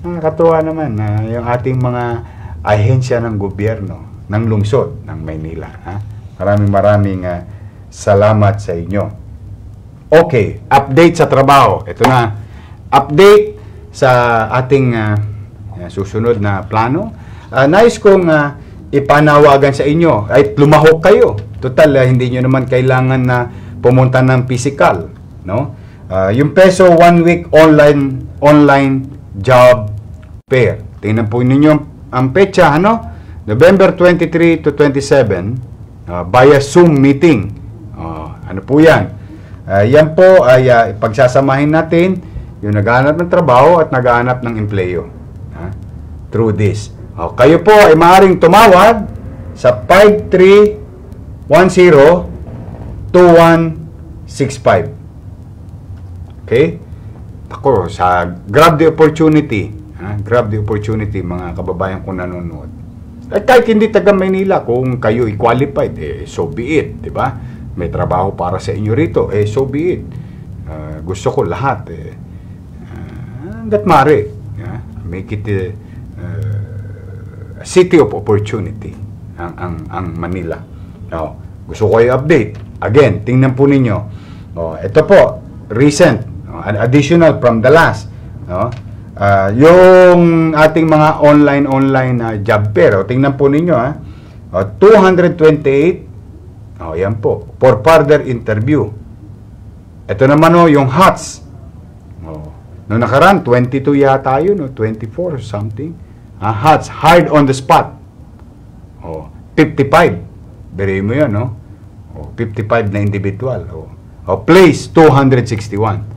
Nakakatuwa naman yung ating mga ahensya ng gobyerno, ng lungsod, ng Maynila. Maraming salamat sa inyo. Okay, update sa trabaho. Ito na. Update sa ating susunod na plano. nais kong ipanawagan sa inyo ay lumahok kayo. Total, hindi nyo naman kailangan na pumunta ng physical, no? Yung PESO 1 week online job fair. Tingnan po ninyo ang petsa, ano? November 23 to 27 via Zoom meeting. Ano po yan? Yan po ay pagsasamahin natin yung naghahanap ng trabaho at naghahanap ng empleyo through this. Kayo po ay maaaring tumawag sa 5310-2165. Okay? Ako, grab the opportunity. Grab the opportunity, mga kababayan ko nanonood. At kahit hindi taga Maynila, kung kayo i-qualified, so be it, di ba? May trabaho para sa inyo rito, so be it. Gusto ko lahat, hanggat mare. Make it a city of opportunity, ang Manila. Gusto ko i-update. Again, tingnan po ninyo. Ito po, recent, an additional from the last. Yung ating mga online job fair, tingnan po ninyo, 228, yan po, for further interview. Ito naman yung HOTS. Noong nakaraan, 22 yata yun, 24 something. HOTS, hard on the spot. 55. Beri mo yan, 55 na individual. Place, 261.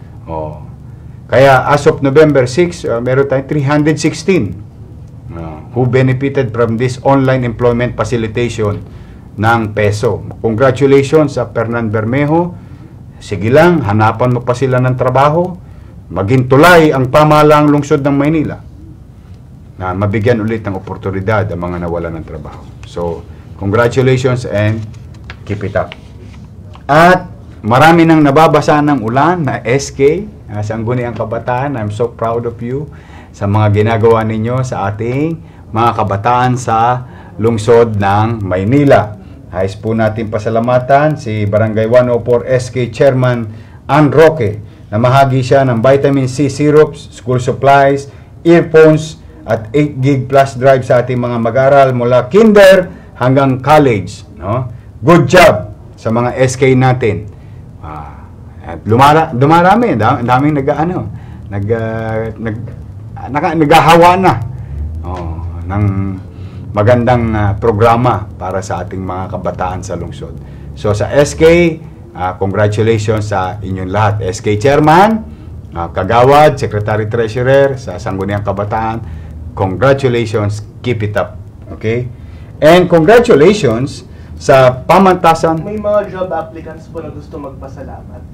Kaya as of November 6, meron tayong 316 who benefited from this online employment facilitation ng PESO. Congratulations sa Fernan Bermejo. Sige lang, hanapan mo pa sila ng trabaho. Maging tulay ang pamahalaang lungsod ng Maynila na mabigyan ulit ng oportunidad ang mga nawalan ng trabaho. So, congratulations and keep it up. At marami nang nababasa ng ulan na SK, Sangguniang Kabataan. I'm so proud of you sa mga ginagawa ninyo sa ating mga kabataan sa lungsod ng Maynila. Nais po natin pasalamatan si Barangay 104 SK Chairman Ann Roque na mahagi siya ng vitamin C syrups, school supplies, earphones at 8 gig plus drive sa ating mga mag-aral mula kinder hanggang college. Good job sa mga SK natin. At dumarami, daming naghahawa na ng magandang programa para sa ating mga kabataan sa lungsod. So sa SK, congratulations sa inyong lahat. SK Chairman, Kagawad, Secretary Treasurer sa Sangguniang Kabataan, congratulations, keep it up. Okay? And congratulations sa pamantasan. May mga job applicants po na gusto magpasalamat.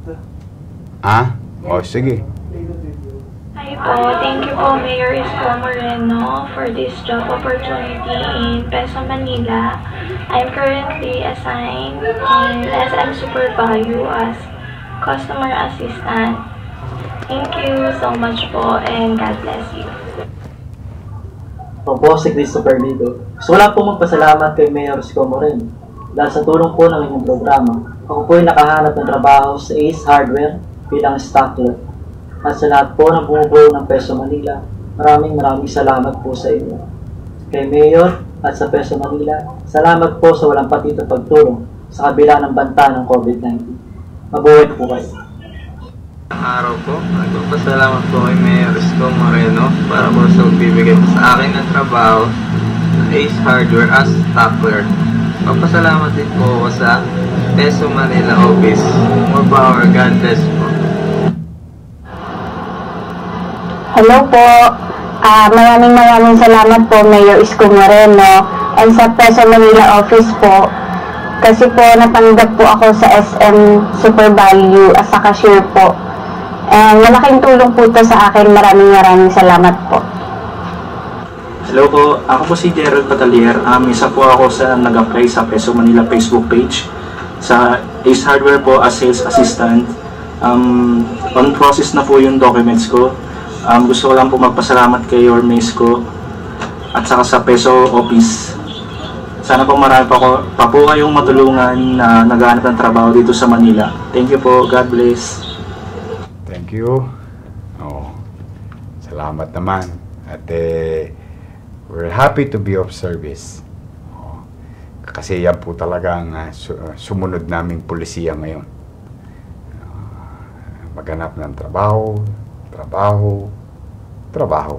Sige. Hi po, thank you po Mayor Isko Moreno for this job opportunity in Peso Manila. I'm currently assigned in SM Super Value as customer assistant. Thank you so much po and God bless you. Ako po si Christopher Lido. Gusto ko lang po magpasalamat kay Mayor Isko Moreno dahil sa tulong po ng inyong programa. Ako po ay nakahanap ng trabaho sa Ace Hardware bilang stock clerk. At sa lahat po ng bumubuo ng Peso Manila, maraming salamat po sa inyo. Kay Mayor at sa Peso Manila, salamat po sa walang patito pagtulong sa kabila ng banta ng COVID-19. Mabuhay po kayo. Araw po, nagpapasalamat po kay Mayor Isko Moreno para po sa bibigay sa akin ng trabaho sa Ace Hardware as stock clerk. Papasalamat din po ako sa Peso Manila office. More power, God bless po. Hello po. Maraming salamat po Mayor Isko Moreno and sa Peso Manila office po. Kasi po natanggap po ako sa SM Super Value as a cashier po. And malaking tulong po ito sa akin. Maraming salamat po. Hello po, ako po si Gerald Patalier. Isa po ako sa nag-apply sa Peso Manila Facebook page sa Ace Hardware po as sales assistant. On process na po yung documents ko. Gusto ko lang po magpasalamat kay Yormes ko at saka sa Peso office. Sana po marami pa po kayong matulungan na naghahanap ng trabaho dito sa Manila. Thank you po, God bless. Thank you. Salamat naman. At We're happy to be of service. Kasi yan po talaga ang sumunod naming pulisiya ngayon. Maghanap ng trabaho, trabaho.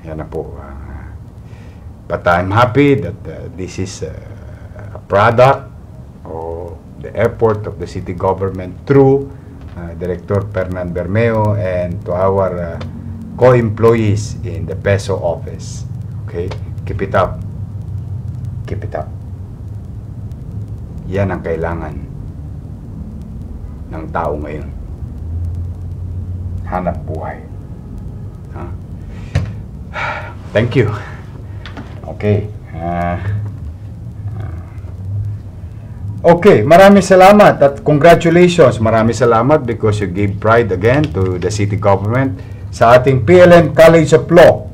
Yan na po. But I'm happy that this is a product of the effort of the city government through Director Fernan Bermeo and to our co-employees in the PESO office. Okay? Keep it up. Keep it up. Yan ang kailangan ng tao ngayon. Hanap buhay. Thank you. Okay. Okay, maraming salamat at congratulations. Maraming salamat because you gave pride again to the city government sa ating PLM College of Law.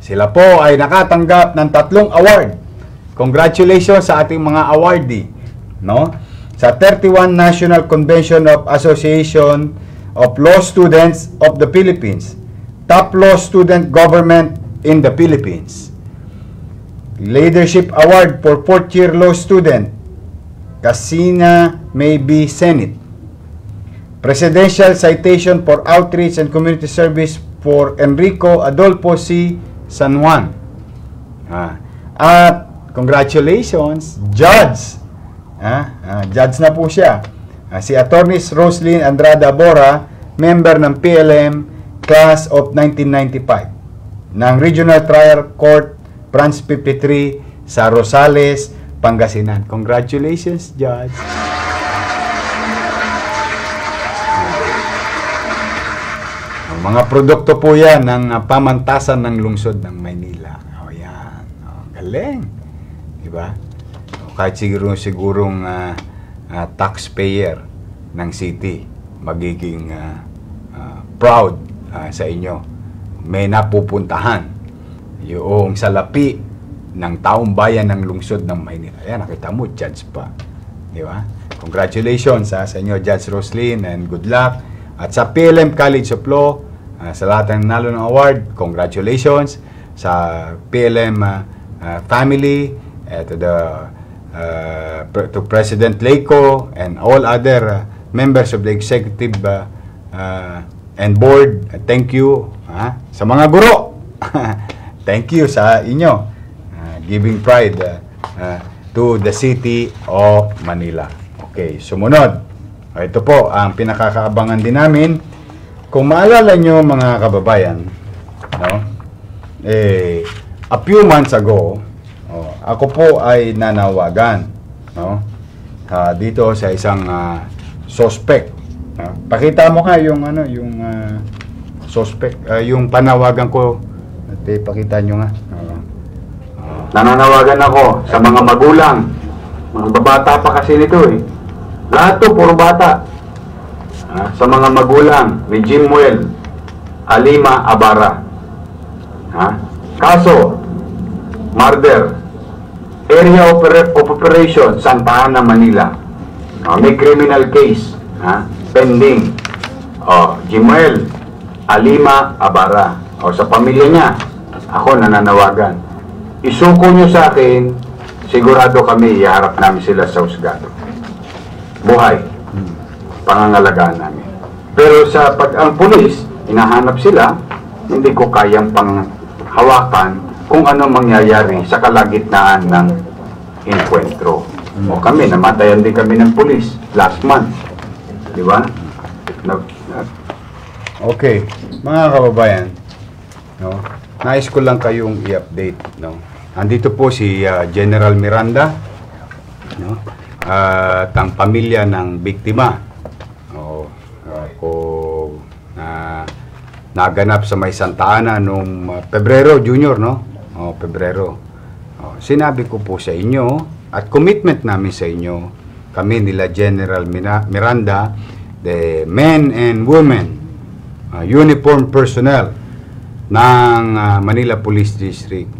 Sila po ay nakatanggap ng 3 award. Congratulations sa ating mga awardee, no? Sa 31 National Convention of Association of Law Students of the Philippines, Top Law Student Government in the Philippines. Leadership Award for 4th year law student, Casina Maybe Senate. Presidential Citation for Outreach and Community Service for Enrico Adolfo C. San Juan. At congratulations, Judge. Judge na po siya. Si Attorney Roslyn Andrada Bora, member ng PLM Class of 1995 ng Regional Trial Court Branch 53 sa Rosales, Pangasinan. Congratulations, Judge. Mga produkto po yan ng pamantasan ng lungsod ng Maynila. O yan. Galing. Diba? Kahit sigurong taxpayer ng city magiging proud sa inyo. May napupuntahan yung salapi ng taong bayan ng lungsod ng Maynila. Ayan, nakita mo, Judge pa. Diba? Congratulations sa inyo, Judge Roslyn, and good luck. At sa PLM College of Law, sa lahat ng nanalo ng award, congratulations sa PLM family, to President Leiko and all other members of the executive and board. Thank you sa mga guro. Thank you sa inyo, giving pride to the city of Manila. Okay, sumunod. Ito po ang pinakakaabangan din namin. Kung maalala nyo mga kababayan, no? A few months ago, ako po ay nanawagan, no? Dito sa isang suspect. Pakita mo nga yung suspect, yung panawagan ko. At pakita nyo nga. Nananawagan ako sa mga magulang. Mga babata pa kasi nito eh. Lahat to puro bata. Sa mga magulang ni Jimuel Alima Abara. Kaso, murder. Area of Operation, Santa Ana, Manila. May criminal case pending. Jimuel Alima Abara. Sa pamilya niya, ako nananawagan. Isuko nyo sa akin, sigurado kami iharap namin sila sa husgado. Buhay. Pangangalagaan namin. Pero sa pag ang pulis, hinahanap sila, hindi ko kayang panghawakan kung ano mangyayari sa kalagitnaan ng enkwentro. O kami, namatayan din kami ng pulis last month. Di ba? Okay. Mga kababayan, no? Nais ko lang kayong i-update, no? Andito po si General Miranda, no? At ang pamilya ng biktima. Naganap sa may Santa Ana noong Pebrero, Junior, no? Pebrero. Sinabi ko po sa inyo at commitment namin sa inyo, kami nila General Miranda, the men and women, uniform personnel ng Manila Police District.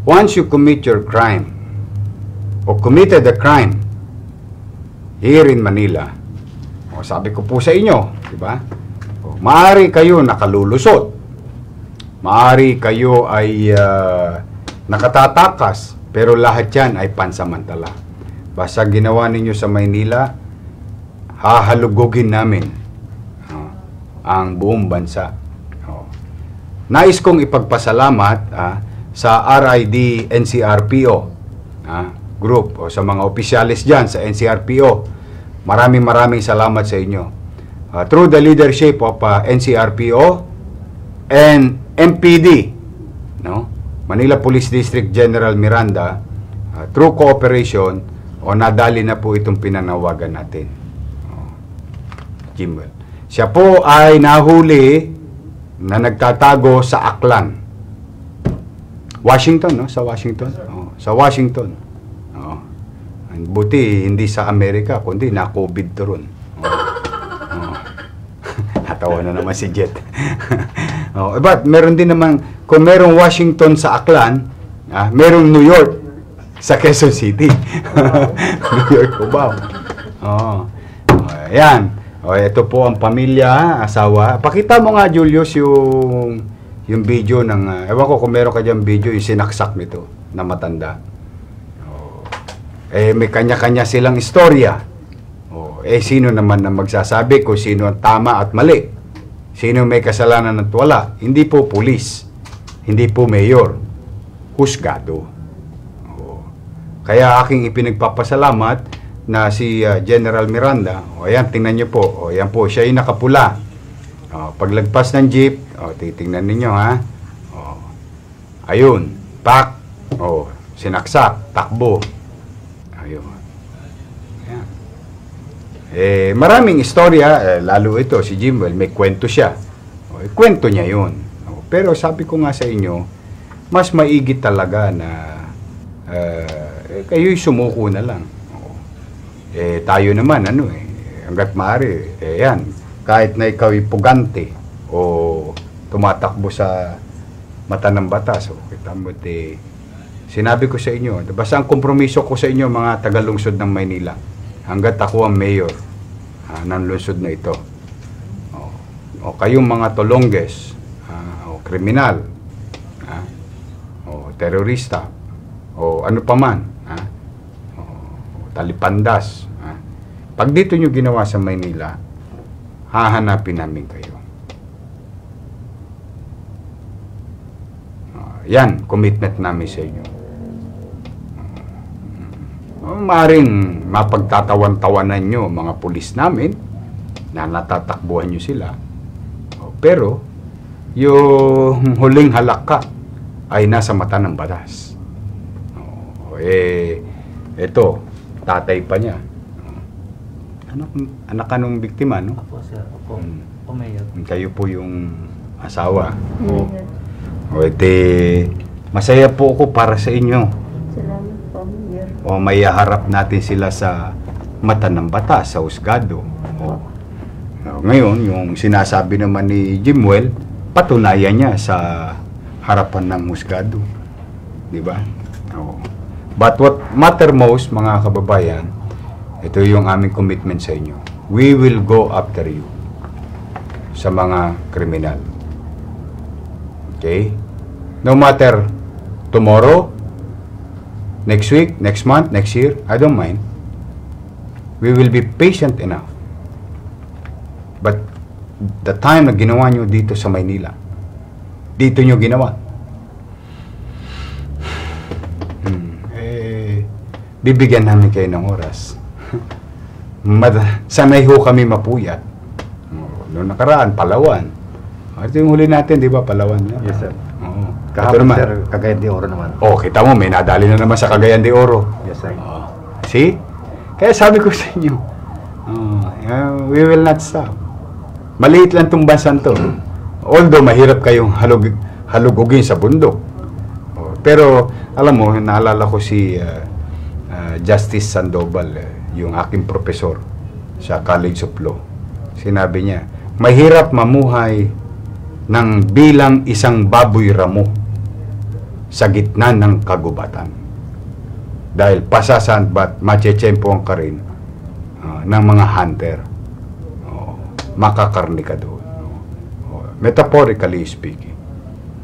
Once you commit your crime or committed a crime here in Manila, sabi ko po sa inyo, di ba? Maaari kayo nakalulusot. Maari kayo ay nakatatakas, pero lahat yan ay pansamantala. Basta ginawa ninyo sa Maynila, hahalugugin namin ang buong bansa. Nais kong ipagpasalamat sa RID NCRPO group o sa mga opisyalis dyan sa NCRPO. Maraming salamat sa inyo. Through the leadership of NCRPO and MPD, Manila Police District General Miranda, through cooperation, nadali na po itong pinanawagan natin. Jimwell. Siya po ay nahuli na nagtatago sa Aklan. Washington, Sa Washington. Sa Washington. Buti, hindi sa Amerika, kundi na-COVID to ron. Natawa na naman si Jet. But meron din naman, kung merong Washington sa Aklan, merong New York sa Quezon City. New York po ba? Ayan. Ito po ang pamilya, asawa. Pakita mo nga, Julius, yung video ng, ewan ko kung meron ka dyan video, yung sinaksak nito na matanda. May kanya-kanya silang istorya. Sino naman na magsasabi kung sino ang tama at mali? Sino may kasalanan at wala? Hindi po pulis. Hindi po mayor. Husgado. Kaya aking ipinagpapasalamat na si General Miranda. Ayan, tingnan nyo po. Ayan po, siya yung nakapula. Paglagpas ng jeep, titingnan ninyo, ha? Ayun, pak. Sinaksak, takbo. Ayun. Ayan. Maraming istorya, lalo ito, si Jimwell, may kwento siya. Kwento niya yun. Pero sabi ko nga sa inyo, mas maigit talaga na kayo'y sumuko na lang. Tayo naman, hanggat maaari, yan, kahit na ikaw'y pugante o tumatakbo sa mata ng batas, kita mo, sinabi ko sa inyo, basta ang kompromiso ko sa inyo, mga tagalungsod ng Maynila, hanggat ako ang mayor ng lungsod na ito. O kayong mga tolongges, o kriminal, o terorista, o ano pa man, o talipandas. Pag dito nyo ginawa sa Maynila, hahanapin namin kayo. Yan, commitment namin sa inyo. Maaring mapagtatawan-tawanan nyo mga pulis namin na natatakbuhan nyo sila. Pero, yung huling halakka ay nasa mata ng batas. Ito, tatay pa niya. Anak anong biktima, no? Opo, sir. Opo. Mayor. Kayo po yung asawa. Masaya po ako para sa inyo. Salamat po, Mayor. May harap natin sila sa mata ng batas, sa husgado. Ngayon, yung sinasabi naman ni Jimwell, patunayan niya sa harapan ng husgado. Diba? But what matter most, mga kababayan, ito yung aming commitment sa inyo. We will go after you sa mga kriminal. Okay? No matter tomorrow, next week, next month, next year, I don't mind. We will be patient enough. But the time na ginawa nyo dito sa Maynila, dito nyo ginawa. Bibigyan namin kayo ng oras. Sanay ho kami mapuyat. Noong nakaraan, Palawan. Ito yung huli natin, di ba, Palawan? Yes, sir. Kahapon, sir, Cagayan de Oro naman. Kita mo, may nadali na naman sa Cagayan de Oro. Yes, sir. See? Kaya sabi ko sa inyo, we will not stop. Maliit lang itong bansan to. Although, mahirap kayong halugugin sa bundok. Pero, alam mo, naalala ko si Justice Sandoval, yung aking profesor sa College of Law. Sinabi niya, mahirap mamuhay ng bilang isang baboy ramo sa gitna ng kagubatan. Dahil pasasan ba't machechempoan ka rin ng mga hunter. Makakarni ka doon. Metaphorically speaking.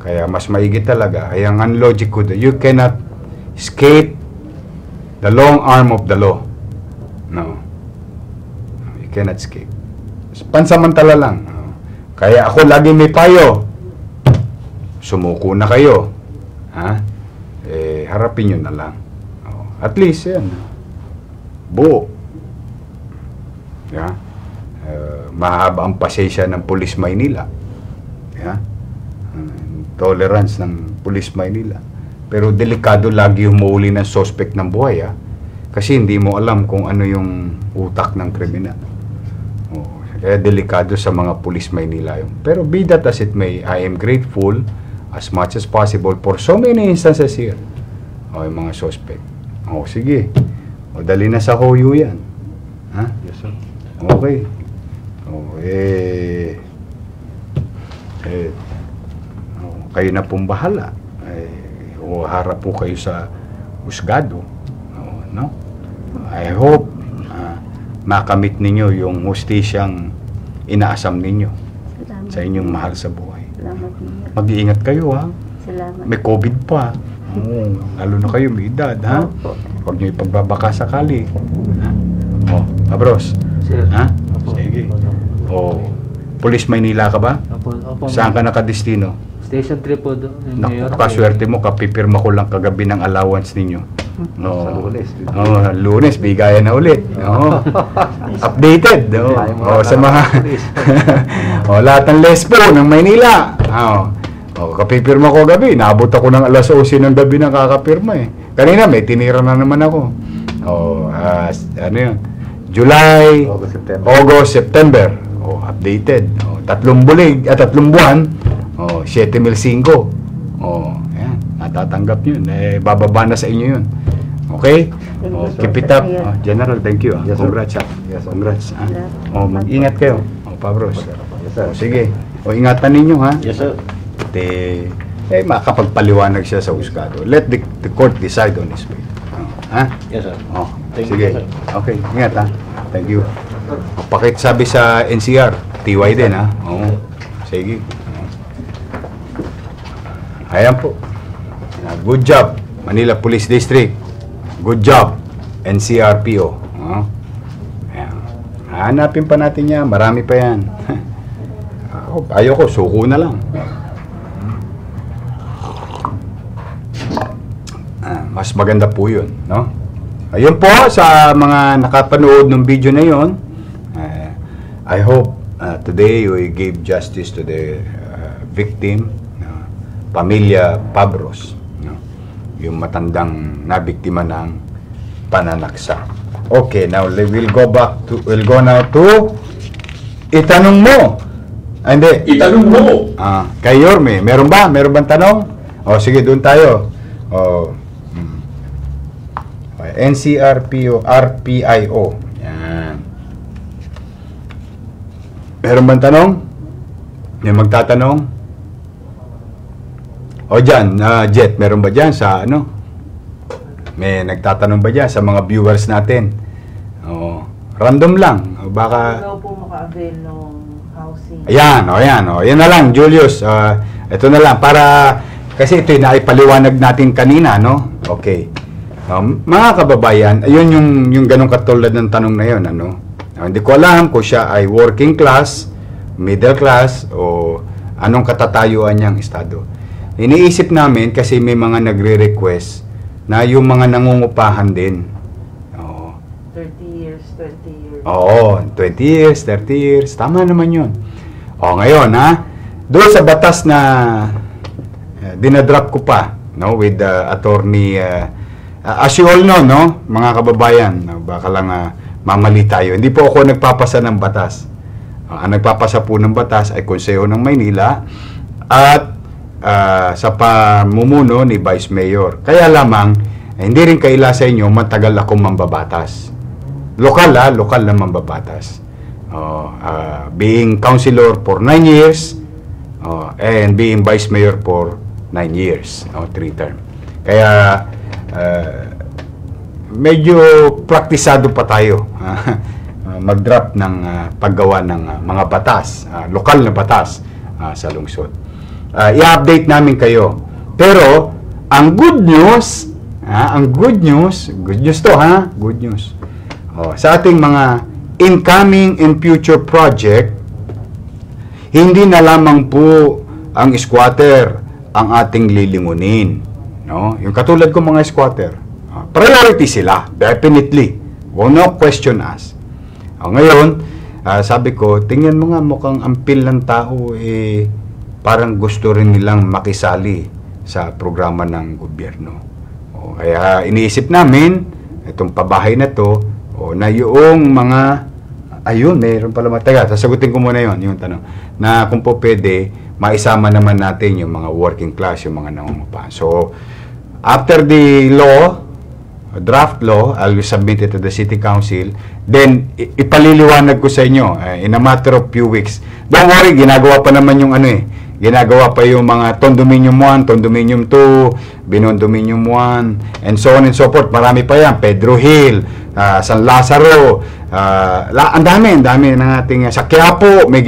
Kaya mas maigi talaga. Kaya ang logic ko, you cannot escape the long arm of the law. No. You cannot escape. Pansamantala lang. Kaya ako lagi may payo. Sumuko na kayo. Ha? Harapin nyo na lang. At least, yan. Buo. Yeah. Mahaba ang pasensya ng Pulis Maynila. Yeah. Tolerance ng Pulis Maynila. Pero delikado lagi humuhuli ng suspect ng buhay. Kasi hindi mo alam kung ano yung utak ng kriminal. Kaya delikado sa mga Pulis Maynila yun. Pero be that as it may, I am grateful as much as possible for so many instances here. Yung mga suspect. Sige. Dali na sa Hoyo yan. Ha? Yes, sir. Okay. Kayo na pong bahala. Harap po kayo sa husgado. No? I hope makamit ninyo yung hustisyang inaasam ninyo. Salamat. Sa inyong mahal sa buhay. Salamat, Mayor. Mag-iingat kayo, ha? Salamat. May COVID pa. Lalo na kayo, may edad, ha? Huwag nyo ipagbabaka sakali. Ha? Abros. Ha? Sige. Pulis Maynila ka ba? Opo. Saan ka nakadestino? Station 3 po doon. Kaswerte mo, kapipirma ko lang kagabi ng allowance ninyo. Sa Lunes. Lunes, bigayan na ulit. Updated. Sa mga lahat ng lespo ng Maynila. Kapipirma ko gabi. Naabot ako ng alas 11 ng gabi ng kakapirma eh. Kanina may tinira na naman ako. Ano yun? July, August, September. Updated. 3 buwan. 7,500. Ayan. Natatanggap yun. Bababa na sa inyo yun. Okay? Keep it up. General, thank you. Congrats. Congrats. Mag-ingat kayo. Pabros. Sige. Ingatan ninyo, ha? Yes, sir. Makapagpaliwanag siya sa husgado. Let the court decide on his way. Ha? Yes, sir. Sige. Okay. Ingat, ha? Thank you. Pakisabi sa NCR. TY din, ha? Sige. Ayan po. Good job, Manila Police District. Good job, NCRPO. Hanapin pa natin yan. Marami pa yan. Ayoko, suko na lang. Mas maganda po yun, no? Ayun po, sa mga nakapanood ng video na yun, I hope today we gave justice to the victim, Pamilya Pabros, no? Yung matandang nabiktima ng pananaksak. Okay, now we'll go now to itanong mo. Hindi. Itanong mo. Kay Yorme, meron bang tanong? Sige, doon tayo. NCRPO, RPIO. Yan. Meron bang tanong? May magtatanong? Dyan, Jet, meron ba dyan sa ano? May nagtatanong ba dyan sa mga viewers natin? Random lang. Baka... Ikaw po maka-avail ng housing. Ayan. Yan na lang, Julius. Ito na lang, para... Kasi ito yung naipaliwanag natin kanina, no? Okay. Mga kababayan, ayun yung ganong katulad ng tanong na yun, ano? Hindi ko alam kung siya ay working class, middle class, o anong katatayuan niyang estado. Iniisip namin kasi may mga nagre-request na yung mga nangungupahan din. 30 years, 20 years. 20 years, 30 years. Tama naman yun. Ngayon, doon sa batas na dinadrop ko pa, no, with attorney, as you all know, no, mga kababayan, baka lang mamali tayo. Hindi po ako nagpapasa ng batas. Ang nagpapasa po ng batas ay Konseho ng Maynila at sa pamumuno ni Vice Mayor. Kaya lamang, hindi rin kaila sa inyo matagal akong mambabatas. Lokal na mambabatas. Being councilor for 9 years and being Vice Mayor for 9 years, 3 term. Kaya medyo praktisado pa tayo mag-drop ng paggawa ng mga batas, lokal na batas sa lungsod. i-update namin kayo. Pero, ang good news to ha, good news. Sa ating mga incoming and future project, hindi na lamang po ang squatter ang ating lilingunin. No? Yung katulad ko mga squatter, priority sila, definitely. No question asked. Ngayon, sabi ko, tingnan mo nga mukhang ampil ng tao, parang gusto rin nilang makisali sa programa ng gobyerno. Kaya iniisip namin, itong pabahay na to, na yung mga, ayun, mayroon pala mataga, sasagutin ko muna yung tanong, na kung po pwede, maisama naman natin yung mga working class, yung mga nangungupahan. So, after the draft law, I'll submit it to the City Council, then ipaliliwanag ko sa inyo in a matter of few weeks. Don't worry, ginagawa pa naman yung ginagawa pa yung mga Condominium 1, Condominium 2, Binondominium 1, and so on and so forth. Marami pa yan. Pedro Hill, San Lazaro, ang dami ng ating, sa Quiapo, may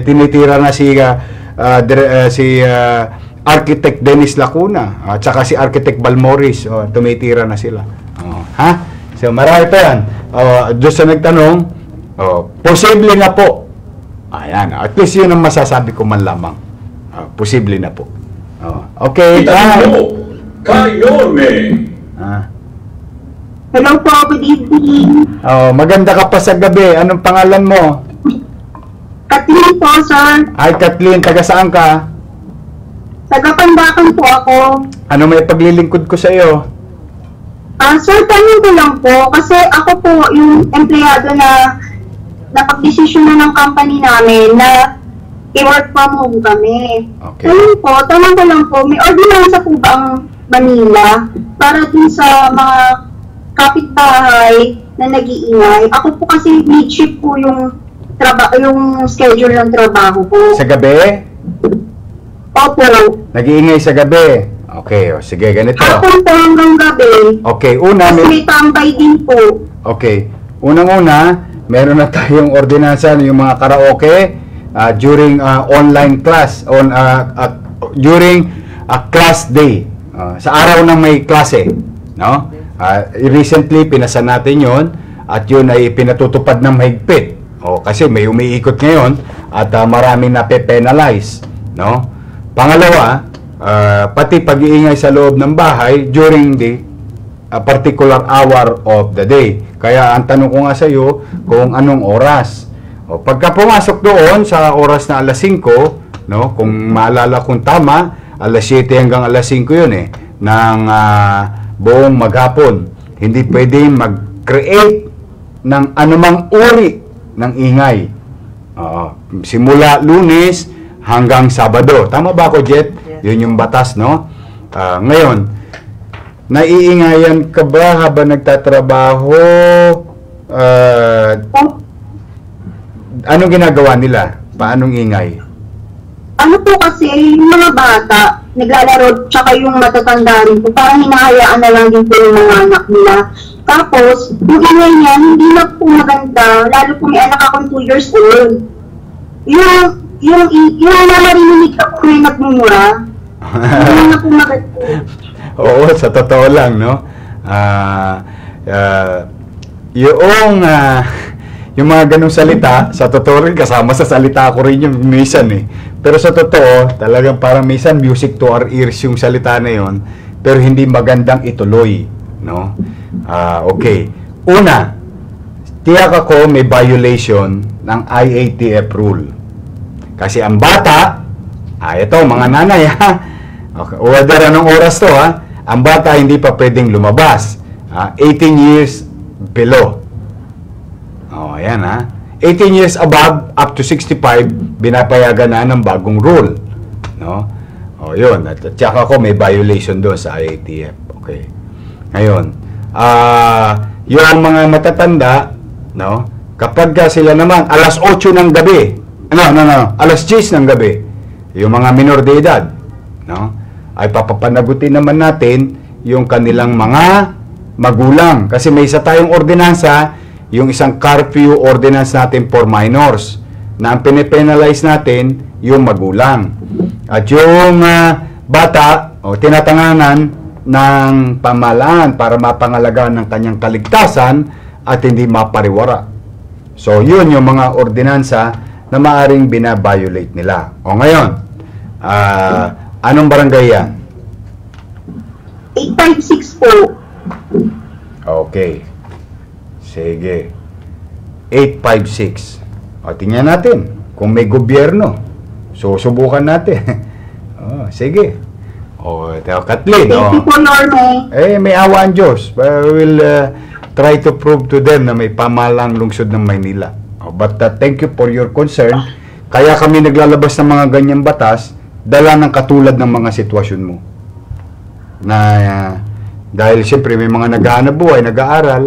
tinitira na si Architect Dennis Lacuna, at saka si Architect Balmoris, tumitira na sila. So, marami pa yan. Diyos sa nagtanong, posible na po. Ayan, at least yun ang masasabi ko man lamang. Posible na po. Okay. Hello po, good evening. Maganda ka pa sa gabi. Anong pangalan mo? Kathleen po, sir. Hi, Kathleen. Taga saan ka? Taga Pandacan po ako. Ano may paglilingkod ko sa iyo? Sir, tanong ko lang po, kasi ako po yung empleyado na napag-desisyon na ng company namin na i-work from home kami. Okay. Tanong ko lang po, may ordinansa po ba ang Manila para din sa mga kapitbahay na nag-iingay? Ako po kasi mid-shift po yung schedule ng trabaho ko. Sa gabi? Opo. Nag-iingay sa gabi? Okay, sige, ganito. Hapon po hanggang gabi. Okay, Kasi may tambay din po. Okay, unang-una, meron na tayong ordinansa yung mga karaoke during online class during a class day, sa araw ng may klase, no? Recently pinasa natin yon at yun ay pinatutupad ng mahigpit, kasi may umiikot ngayon at maraming nape-penalize, no? Pangalawa, pati pag-iingay sa loob ng bahay during the particular hour of the day. Kaya ang tanong ko nga sa iyo kung anong oras. Pagka pumasok doon sa oras na alas 5, no, kung maalala kong tama, alas 7 hanggang alas 5 yun ng buong maghapon. Hindi pwedeng mag-create ng anumang uri ng ingay. Simula Lunes hanggang Sabado. Tama ba ako, Jet? Yun yung batas, no? Ngayon, naiingayan ka ba habang nagtatrabaho? Anong ginagawa nila? Paanong ingay? Ano po kasi, yung mga bata, naglalaro, tsaka yung matatanda rin po, parang hinahayaan na lang din po yung mga anak nila. Tapos, yung ingay niya, hindi na po maganda, lalo po may anak akong 2 years old. Yung namarinig ako yung nagmumura, hindi na po maganda. Oo, sa totoo lang, no? Yung mga ganong salita, sa totoo rin, kasama sa salita ko rin yung minsan Pero sa totoo, talagang parang minsan music to our ears yung salita na yon, pero hindi magandang ituloy, no? Okay. Una, tiyak ako may violation ng IATF rule. Kasi ang bata, ito, mga nanay, okay, whether anong oras to, ang bata hindi pa pwedeng lumabas. 18 years below. Ayan 18 years above, up to 65, binapayagan na ng bagong rule. No? Yun. At saka ko may violation doon sa IATF. Okay. Ngayon, yung mga matatanda, no? Kapag sila naman, alas 8 ng gabi, alas 10 ng gabi, yung mga minor de edad, no? Ay papapanagutin naman natin yung kanilang mga magulang. Kasi may isa tayong ordinansa, yung isang curfew ordinance natin for minors, na ang pinipenalize natin yung magulang. At yung bata, tinatanganan ng pamahalaan para mapangalagaan ng kanyang kaligtasan at hindi mapariwara. So, yun yung mga ordinansa na maaring binabiolate nila. O ngayon, anong barangay yan? 856 po. Okay. Sige. 856. O, tingnan natin kung may gobyerno. So, subukan natin. Sige. Kathleen. Thank you po, Norme. May awa ang Diyos. We will try to prove to them na may pamahalang lungsod ng Maynila. But thank you for your concern. Kaya kami naglalabas ng mga ganyang batas dala ng katulad ng mga sitwasyon mo. Dahil siyempre may mga naghahanap buhay, nag-aaral,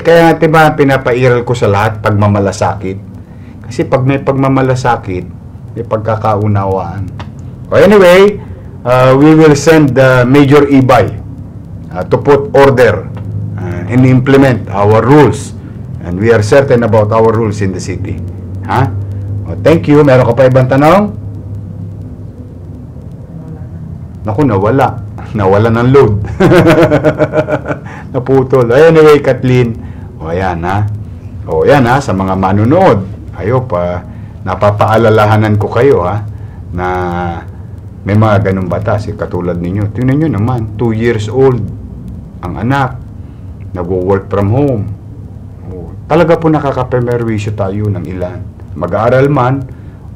kaya diba, pinapairal ko sa lahat pagmamalasakit. Kasi pag may pagmamalasakit, may pagkakaunawaan. Anyway, we will send Major Ibay to put order and implement our rules. And we are certain about our rules in the city. Thank you. Meron ka pa ibang tanong? Naku, nawala. Nawala ng load. Naputol. Anyway, Kathleen. Ayan sa mga manunood. Napapaalalahanan ko kayo na may mga ganung batas katulad ninyo. Tingnan nyo naman, 2 years old ang anak, nag-work from home. Talaga po nakakapemerwisyo tayo ng ilan, mag-aaral man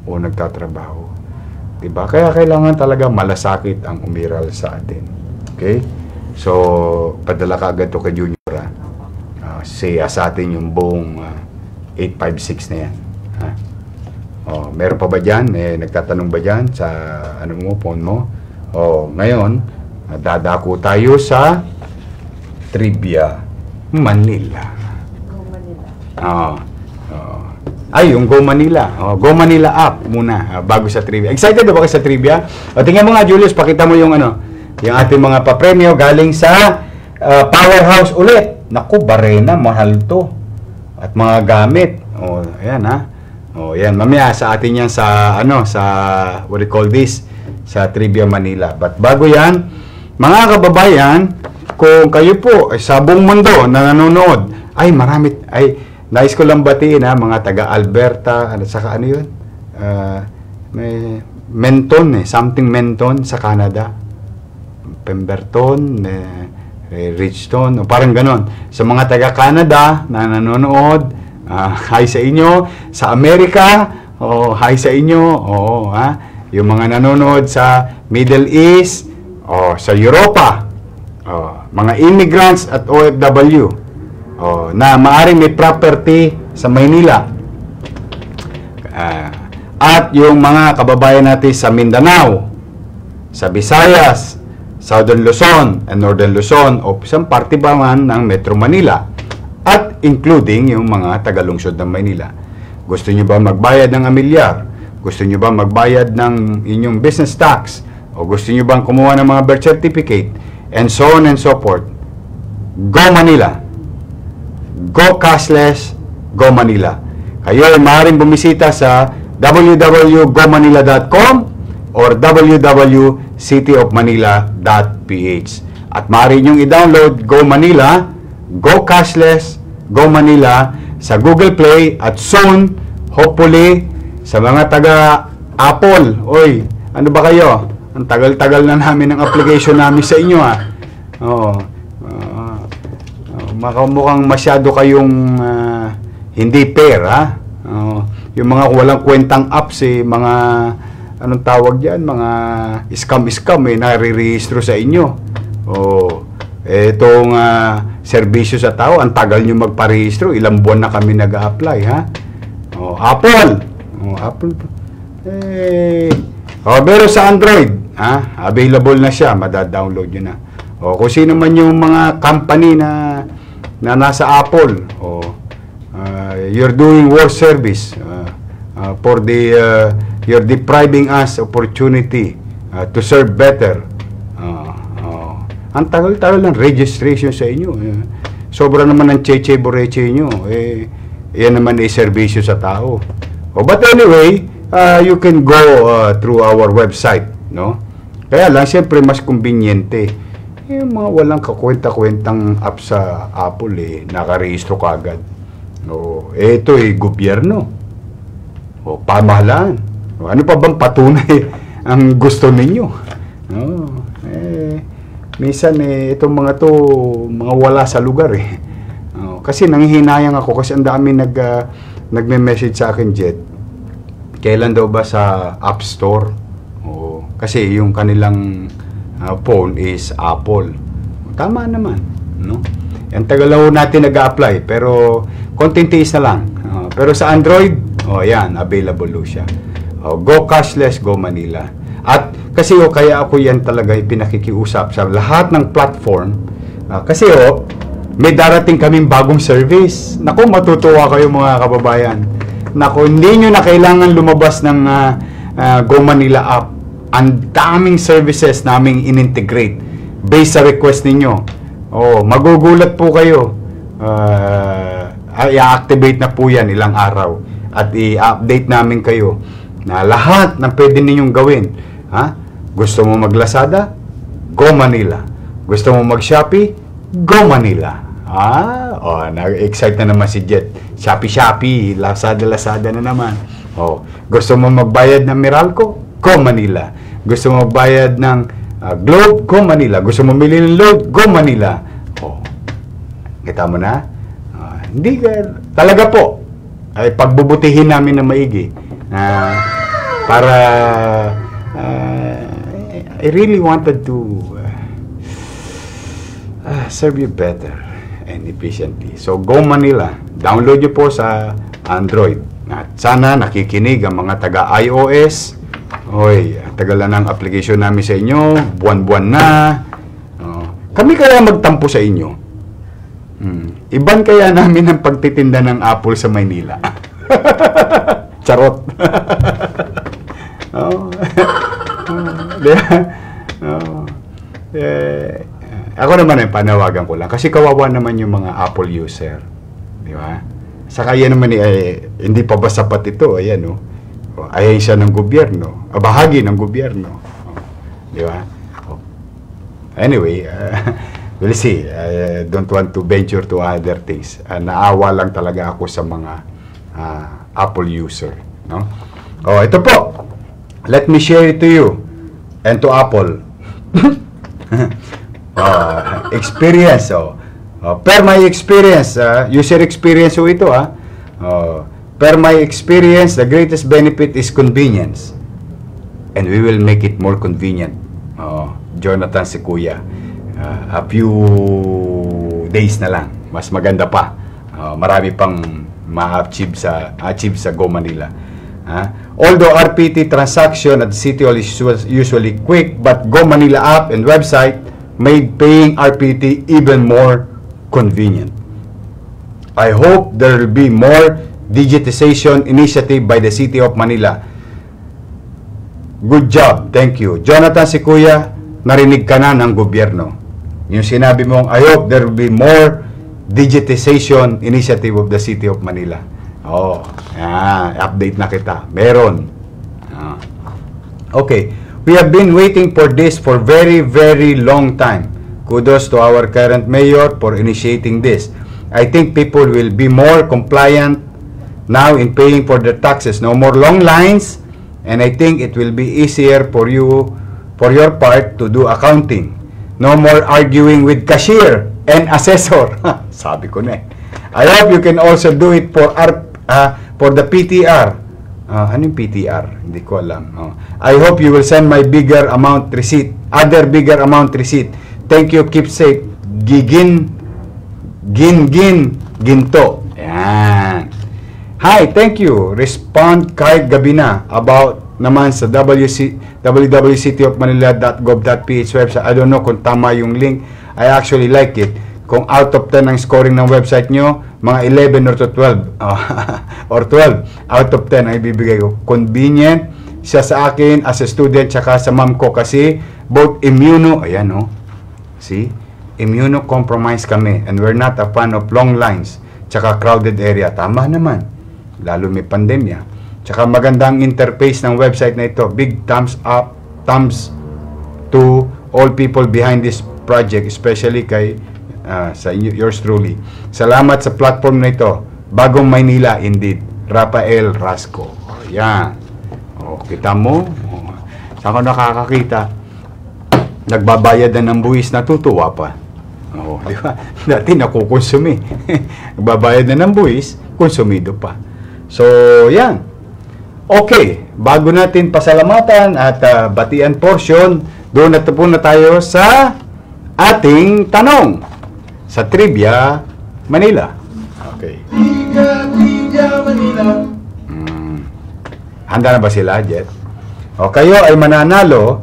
o nagtatrabaho, diba? Kaya kailangan talaga malasakit ang umiral sa atin. Okay, so padala ka agad to kay Junior, say sa atin yung buong 856 na yan. Meron pa ba dyan? Nagtatanong ba dyan sa phone mo? Ngayon, dadako tayo sa Trivia Manila. Go Manila. Yung Go Manila. Go Manila app muna bago sa trivia. Excited ba kayo sa trivia? Tingnan mo nga, Julius, pakita mo yung yung ating mga papremyo galing sa Powerhouse ulit. Naku, barena, mahal to. At mga gamit. Ayan yan, mamaya sa atin yan sa what do you call this, sa Trivia Manila. But bago yan, mga kababayan, kung kayo po sa buong mundo na nanonood, nais ko lang batiin mga taga Alberta, saka yun? May Menton something Menton sa Canada. Pemberton, Richton, parang ganon. Sa mga taga Canada na nanonood, hi sa inyo. Sa Amerika, hi sa inyo. Yung mga nanonood sa Middle East, sa Europa, mga immigrants at OFW, na maaring may property sa Maynila. At yung mga kababayan natin sa Mindanao, sa Visayas, Southern Luzon and Northern Luzon, o isang parte ba man ng Metro Manila, at including yung mga tagalungsod ng Maynila. Gusto nyo ba magbayad ng amilyar? Gusto nyo ba magbayad ng inyong business tax? O gusto nyo bang kumuha ng mga birth certificate? And so on and so forth. Go Manila. Go cashless, Go Manila. Kayo ay maaaring bumisita sa www.gomanila.com or www.cityofmanila.ph. At maaari nyo i-download Go Manila, Go Cashless, Go Manila sa Google Play at soon, hopefully, sa mga taga Apple. Oy, ano ba kayo? Ang tagal-tagal na namin ang application namin sa inyo mukhang masyado kayong hindi fair yung mga walang kwentang apps mga anong tawag diyan, mga scam nare-rehistro sa inyo. Etong serbisyo sa tao, ang tagal nyo magparehistro, ilang buwan na kami nag-a-apply, Apple. Apple. Pero sa Android, available na siya, mada-download nyo na. Kung sino man yung mga company na nasa Apple, you're doing worse service for you're depriving us opportunity to serve better. Ang tagal-tagal ng registration sa inyo. Sobra naman ng cheche-boreche nyo. Yan naman serbisyo sa tao. But anyway, you can go through our website, no? Kaya lang, siyempre, mas conveniente. Yung mga walang kakwenta-kwentang app sa Apple, nakarehistro ka agad. O, ito gobyerno. O, pamahalaan. O, ano pa bang patunay ang gusto ninyo? No? Minsan, itong mga to, mga wala sa lugar, O, kasi nanghihinayang ako kasi ang dami nagme-message sa akin, Jet. Kailan daw ba sa App Store? O, kasi yung kanilang phone is Apple. Tama naman, no? Ang tagal natin nag-a-apply, pero konting tiis na lang. Pero sa Android, yan, available siya. Go cashless, go Manila. At kasi kaya ako yan talaga pinakikiusap sa lahat ng platform. Kasi may darating kaming bagong service. Naku, matutuwa kayo mga kababayan. Naku, hindi nyo na kailangan lumabas ng Go Manila app. Ang daming services naming in-integrate based sa request ninyo. Magugulat po kayo. I-activate na po yan ilang araw. At i-update namin kayo na lahat ng pwede ninyong gawin. Gusto mo mag-Lazada? Go Manila. Gusto mo mag-Shopee? Go Manila. Na-excite na naman si Jet. Shopee, Lazada na naman. Gusto mo magbayad ng Meralco? Go Manila. Gusto mo magbayad ng Globe? Go Manila. Gusto mo mili ng load? Go Manila. Kita mo na? Hindi talaga po. Ay pagbubutihin namin na maigi. Para I really wanted to serve you better and efficiently. So, Go Manila. Download nyo po sa Android. At sana nakikinig ang mga taga-iOS. Tagal na ng application namin sa inyo. Buwan-buwan na. Kami kaya magtampo sa inyo. Iban kaya namin ang pagtitinda ng Apple sa Maynila. Charot. Ako naman panawagan ko lang. Kasi kawawa naman yung mga Apple user. Di ba? Saka yan naman hindi pa ba sapat ito? Ayan, ayan siya ng gobyerno. Bahagi ng gobyerno. Di ba? Anyway, we'll see. I don't want to venture to other things. Naawa lang talaga ako sa mga Apple user. No? Ito po. Let me share it to you and to Apple. Experience. Per my experience, user experience ito. Per my experience, the greatest benefit is convenience. And we will make it more convenient. Jonathan si Kuya. A few days na lang. Mas maganda pa. Marami pang ma-achieve sa Go Manila. Although RPT transaction at City Hall is usually quick, but Go Manila app and website made paying RPT even more convenient. I hope there will be more digitization initiative by the City of Manila. Good job. Thank you. Jonathan si Kuya, narinig ka na ng gobyerno. Yung sinabi mong, I hope there will be more digitization initiative of the City of Manila. Update na kita. Meron. Okay. We have been waiting for this for very, very long time. Kudos to our current mayor for initiating this. I think people will be more compliant now in paying for their taxes. No more long lines, and I think it will be easier for you, for your part, to do accounting. No more arguing with cashier and assessor. Sabi ko na I hope you can also do it for the PTR. Anong PTR? Hindi ko alam. I hope you will send my bigger amount receipt. Other bigger amount receipt. Thank you, keep safe. Ginto. Yan. Hi, thank you. Respond kahit gabi na about naman sa www.cityofmanila.gov.ph website. I don't know kung tama yung link. I actually like it. Kung out of 10 ang scoring ng website nyo, mga 11 or 12 or 12 out of 10 ang ibibigay ko. Convenient siya sa akin as a student tsaka sa mom ko kasi both immunocompromised kami and we're not a fan of long lines tsaka crowded area. Tama naman. Lalo may pandemya. Tsaka magandang interface ng website na ito. Big thumbs up, thumbs to all people behind this project, especially kay sa yours truly. Salamat sa platform na ito. Bagong Maynila, indeed. Rafael Rasco. Yan. Kita mo? Saan ko nakakakita? Nagbabayad na ng buwis, natutuwa pa. Di ba? Dati nakukonsumi. Nagbabayad na ng buwis, konsumido pa. So, yan. Okay, bago natin pasalamatan at batian portion, doon na po na tayo sa ating tanong sa Trivia Manila. Okay. Trivia Manila. Handa na ba sila, Jet? O, kayo ay mananalo.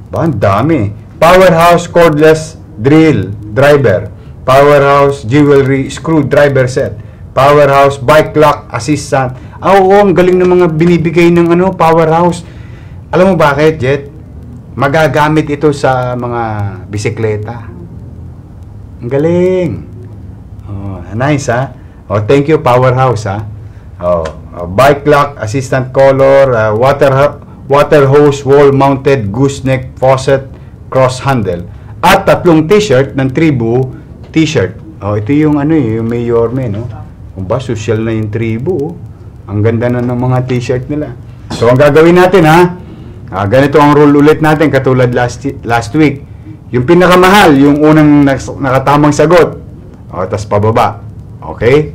Ba, ang dami. Powerhouse cordless drill driver. Powerhouse jewelry screwdriver set. Powerhouse bike lock assistant. Oo, ang galing ng mga binibigay ng Powerhouse. Alam mo bakit, Jet? Magagamit ito sa mga bisikleta. Ang galing. Oh, nice, ha? Oh, thank you, Powerhouse, ha? Oh, bike lock, assistant color, water hose, wall-mounted gooseneck faucet, cross handle. At 3 t-shirt ng Tribu t-shirt. Oh, ito yung yung Mayorme, no? Kung ba, social na yung Tribu, oh. Ang ganda na ng mga t-shirt nila. So, ang gagawin natin, ha? Ganito ang rule ulit natin, katulad last week. Yung pinakamahal, yung unang nakatamang sagot. O, tas pababa. Okay?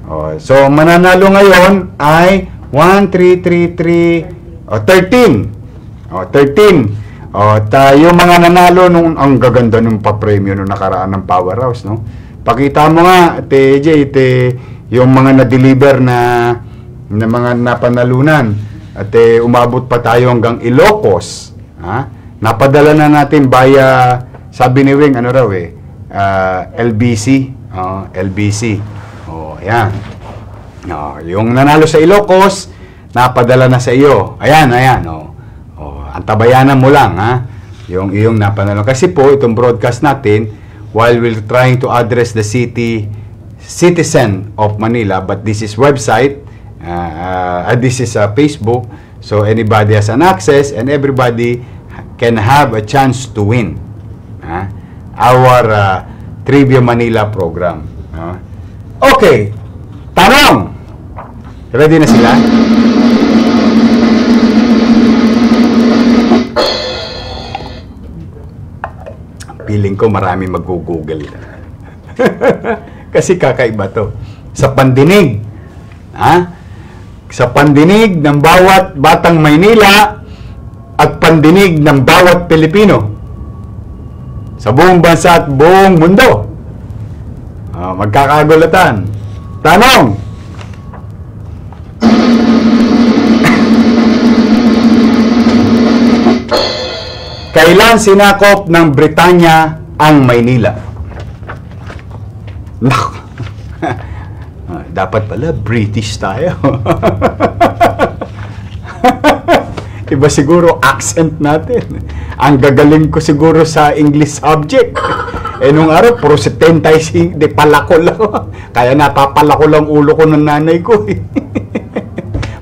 O, so, mananalo ngayon ay 1, 3, 3, 3, 13. O, 13. O, yung mga nanalo nung, ang gaganda ng pa-premium nung nakaraan ng Powerhouse, no? Pakita mo nga, yung mga na-deliver na mga napanalunan. At umabot pa tayo hanggang Ilocos. Ha? Napadala na natin via, sabi ni Wing, LBC. LBC. O, ayan. Yung nanalo sa Ilocos, napadala na sa iyo. Ayan. Antabayanan mo lang, ha? Yung iyong napanalo. Kasi po, itong broadcast natin, while we're trying to address the citizen of Manila, but this is website, this is Facebook, so anybody has an access and everybody can have a chance to win our Trivia Manila program. Okay, tanong! Ready na sila? Feeling ko marami mag-google. Kasi kakaiba to. Sa pandinig, sa pandinig ng bawat batang Maynila at pandinig ng bawat Pilipino sa buong bansa at buong mundo. Magkakagulatan. Tanong! Kailan sinakop ng Britanya ang Maynila? Dapat pala British tayo. Iba siguro accent natin. Ang gagaling ko siguro sa English subject. Nung araw, puro 75, de palako lang. Kaya napapalako lang ulo ko ng nanay ko.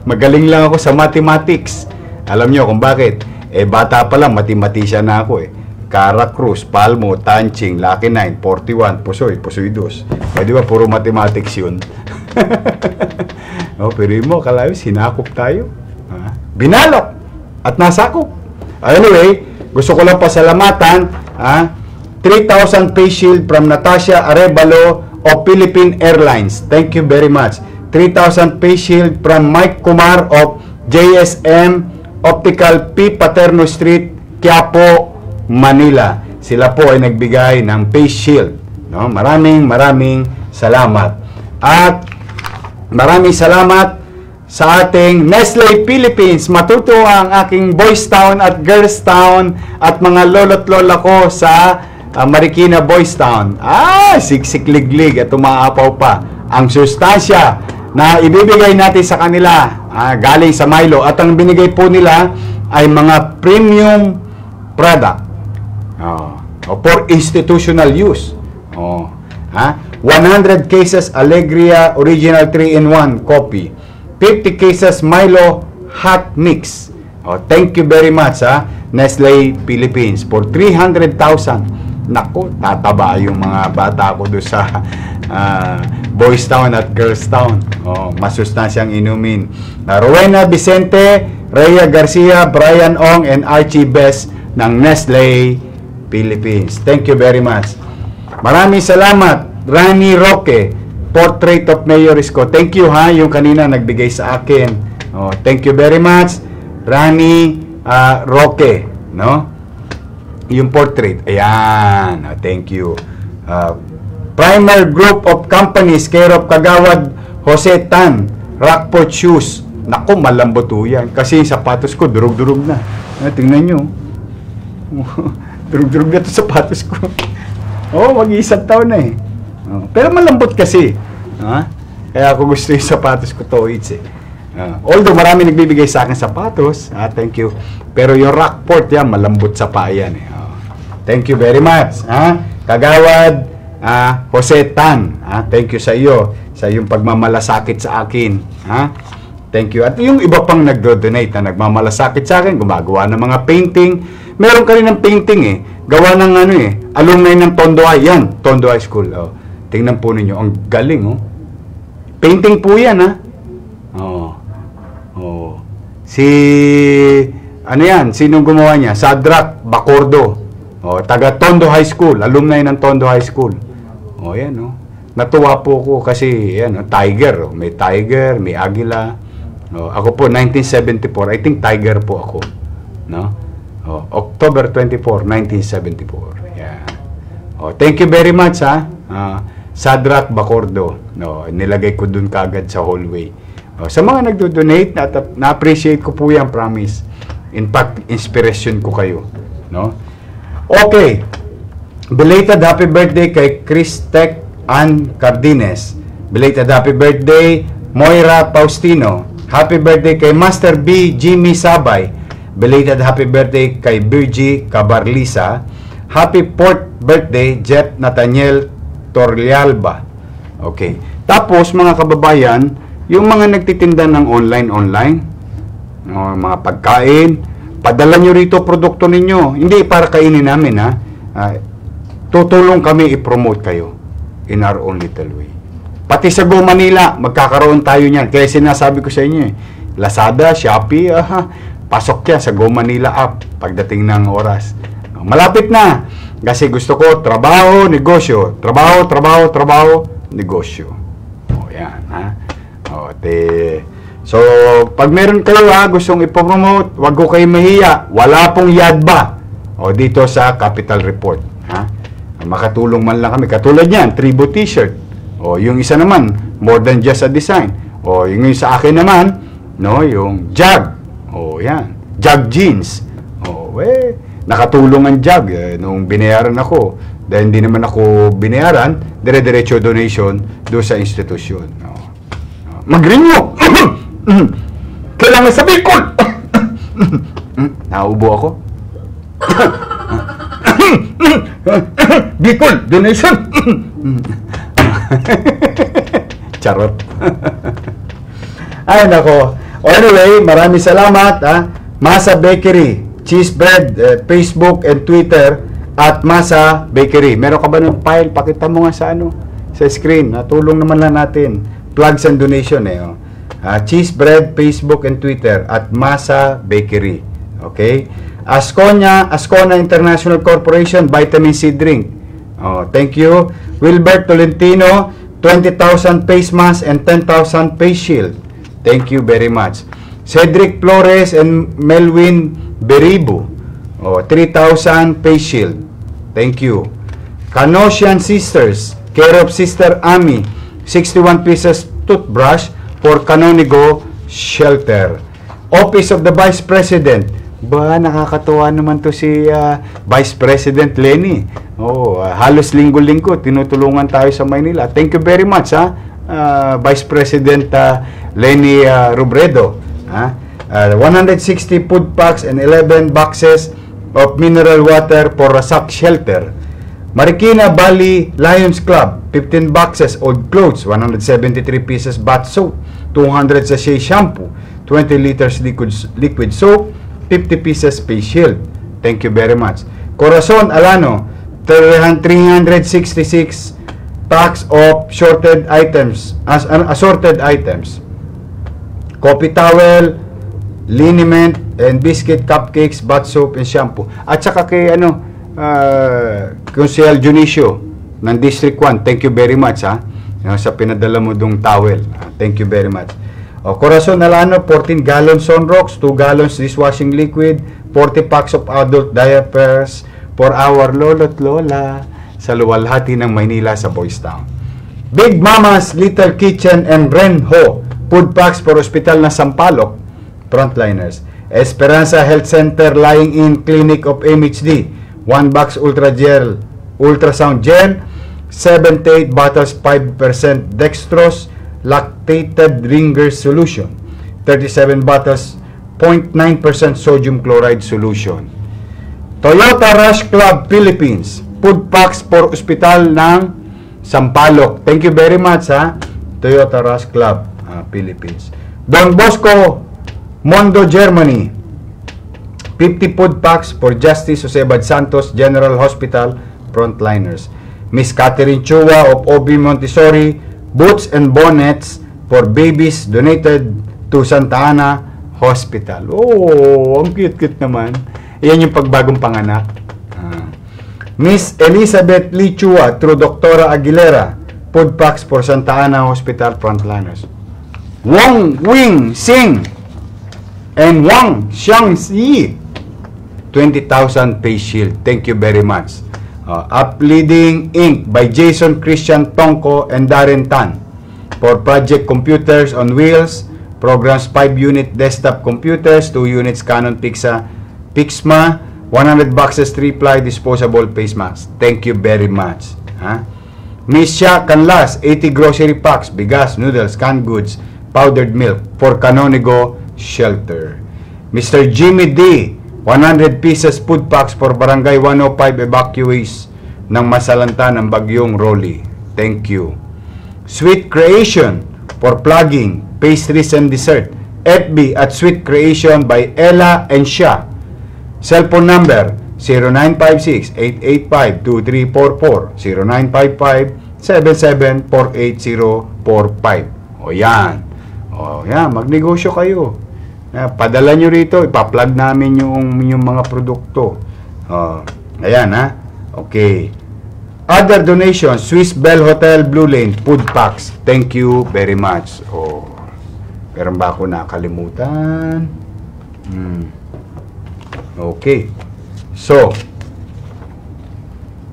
Magaling lang ako sa mathematics. Alam nyo kung bakit? Bata pa lang, mathematician na ako Cara Cruz, Palmo, Tanching, Lucky 9, 41, Pusoy 2. Di ba, puro mathematics yun. Pero mo, kalayo, sinakop tayo. Binalok at nasakop. Anyway, gusto ko lang pasalamatan, 3,000 face shield from Natasha Arevalo of Philippine Airlines. Thank you very much. 3,000 face shield from Mike Kumar of JSM Optical P. Paterno Street, Quiapo, Manila. Sila po ay nagbigay ng face shield. No? Maraming salamat. At maraming salamat sa ating Nestle Philippines. Matuto ang aking Boys Town at Girls Town at mga lolo't lola ko sa Marikina Boys Town. Siksik-liglig at umaapaw pa ang sustansya na ibibigay natin sa kanila galing sa Milo. At ang binigay po nila ay mga premium product for institutional use. 100 cases Alegria Original 3-in-1 coffee, 50 cases Milo hot mix. Thank you very much, Nestle Philippines, for 300,000. Naku, tataba yung mga bata ko doon sa Boys Town at Girls Town. Masustansyang inumin. Rowena Vicente, Rhea Garcia, Brian Ong, and Archie Best ng Nestle Philippines. Thank you very much. Maraming salamat, Rani Roque, Portrait of Mayor Isko. Thank you, yung kanina nagbigay sa akin. Thank you very much, Rani Roque, no? Yung portrait. Ayan. Thank you. Primer Group of Companies, care of Kagawad Jose Tan, Rockport Shoes. Naku, malambot yan. Kasi yung sapatos ko, durug-durug na. Tingnan nyo. Durug-durug na ito sapatos ko. Mag-iisang taon na eh. Pero malambot kasi. Kaya ako gusto yung sapatos ko to although marami nagbibigay sa akin sapatos. Thank you. Pero yung Rockport yan, malambot sa paa yan eh. Thank you very much. Kagawad Jose Tan. Thank you sa iyo. Sa iyong pagmamalasakit sa akin. Thank you. At yung iba pang nagdo-donate na nagmamalasakit sa akin, gumagawa ng mga painting. Meron ka rin ng painting eh. Gawa ng alumni ng Tondo High. Yan, Tondo High School. Tingnan po ninyo. Ang galing, Painting po yan, Sinong gumawa niya? Sadrak Bacordo. Taga Tondo High School. Alumni ng Tondo High School. Yan, Natuwa po ko kasi, yan, tiger. May tiger, may agila. Ako po, 1974. I think tiger po ako. No? October 24, 1974. Yeah. Thank you very much, Sadrak Bacordo. Nilagay ko dun kagad sa hallway. Sa mga nagdo-donate, na-appreciate ko po yan, promise. In fact, inspiration ko kayo. No? Okay. Belated happy birthday kay Christek Ann Cardines. Belated happy birthday, Moira Faustino. Happy birthday kay Master B. Jimmy Sabay. Belated happy birthday kay Virgie Cabarlisa. Happy 4th birthday, Jet Nathaniel Torlialba. Okay. Tapos, mga kababayan, yung mga nagtitinda ng online, mga pagkain, padala nyo rito produkto ninyo. Hindi para kainin namin, tutulong kami i-promote kayo in our own little way. Pati sa Go Manila, magkakaroon tayo niyan. Kaya sinasabi ko sa inyo, Lazada, Shopee, pasok yan sa Go Manila app pagdating ng oras. Malapit na. Kasi gusto ko, trabaho, negosyo. Trabaho, negosyo. Yan, So, pag meron kayo gustong ipromote, wag ko kayo mahiya. Wala pong yadba. Dito sa Capital Report. Makatulong man lang kami. Katulad yan, tribute t-shirt. Yung isa naman, more than just a design. Yung sa akin naman, yung jug. Yan. Jug jeans. Nakatulong ang jug. Nung binayaran ako, dahil hindi naman ako binayaran, dire-diretso donation doon sa institusyon. Mag-renew! Kailangan sa Bicol! Naubo ako? Bicol! Donation! Charot. Ay, nako. Anyway, maraming salamat. Masa Bakery, Cheese Bread, Facebook and Twitter, at Masa Bakery. Meron ka ba ng file? Pakita mo nga sa sa screen. Tulong naman lang natin. Plugs and donation Cheese Bread, Facebook and Twitter, at Masa Bakery. Okay? Ascona International Corporation, Vitamin C Drink. Thank you. Wilbert Tolentino, 20,000 face mask and 10,000 face shield. Thank you very much. Cedric Flores and Melwin Beribo, 3,000 face shield. Thank you. Canosian Sisters, care of Sister Ami, 61 pieces toothbrush for Canonigo Shelter. Office of the Vice President. Nakakatuwa naman to si Vice President Lenny. Halos linggo-linggo tinutulungan tayo sa Maynila. Thank you very much, Vice President Lenny Robredo. 160 food packs and 11 boxes of mineral water for Rasak Shelter. Marikina Valley Lions Club, 15 boxes old clothes, 173 pieces bath soap, 200 sachet shampoo, 20 liters liquid soap, 50 pieces face shield. Thank you very much. Corazon Alano, 366 packs of assorted items. Coffee towel, liniment, and biscuit, cupcakes, bath soap, and shampoo. At saka kay Consel Junicio ng District 1, thank you very much sa pinadala mo dong towel. Thank you very much. Corazon Alano, 14 gallons Sunrox, 2 gallons dishwashing liquid, 40 packs of adult diapers for our lolo't lola sa luwalhati ng Maynila sa Boys Town. Big Mama's Little Kitchen and Renho, food packs for Hospital na Sampaloc, frontliners. Esperanza Health Center Lying In Clinic of MHD, 1 box ultrasound gel, 78 bottles 5% dextrose lactated ringer solution, 37 bottles 0.9% sodium chloride solution. Toyota Rush Club Philippines, food packs for Hospital ng Sampaloc. Thank you very much Toyota Rush Club Philippines. Don Bosco Mondo Germany, 50 food packs for Justice Josebad Santos General Hospital frontliners. Miss Catherine Chua of OB Montessori, boots and bonnets for babies donated to Santa Ana Hospital. Oh, ang cute-cute naman. Iyan yung pagbagong panganak. Miss Elizabeth Lee Chua through Dr. Aguilera, food packs for Santa Ana Hospital frontliners. Wong Wing Sing and Wang Xiangxi, 20,000 face shield. Thank you very much. Upleading Inc. by Jason Christian Tongko and Darren Tan for Project Computers on Wheels, programs 5-unit desktop computers, 2 units Canon Pixma, 100 boxes 3-ply disposable face masks. Thank you very much. Miss Sha Canlas, 80 grocery packs, bigas, noodles, canned goods, powdered milk for Canonigo Shelter. Mr. Jimmy D, 100 pieces food packs for Barangay 105 evacuees ng masalanta ng Bagyong Rolly. Thank you. Sweet Creation for plugging, pastries and dessert. FB at Sweet Creation by Ella and Sha. Cellphone number 0956-885-2344, 0955-7748-045. O yan. O yan, magnegosyo kayo. Padala nyo rito, ipa-plug namin yung mga produkto. Ayan Okay. Other donations, Swiss Bell Hotel Blue Lane, food packs. Thank you very much. Meron ba ako nakalimutan? Okay. So,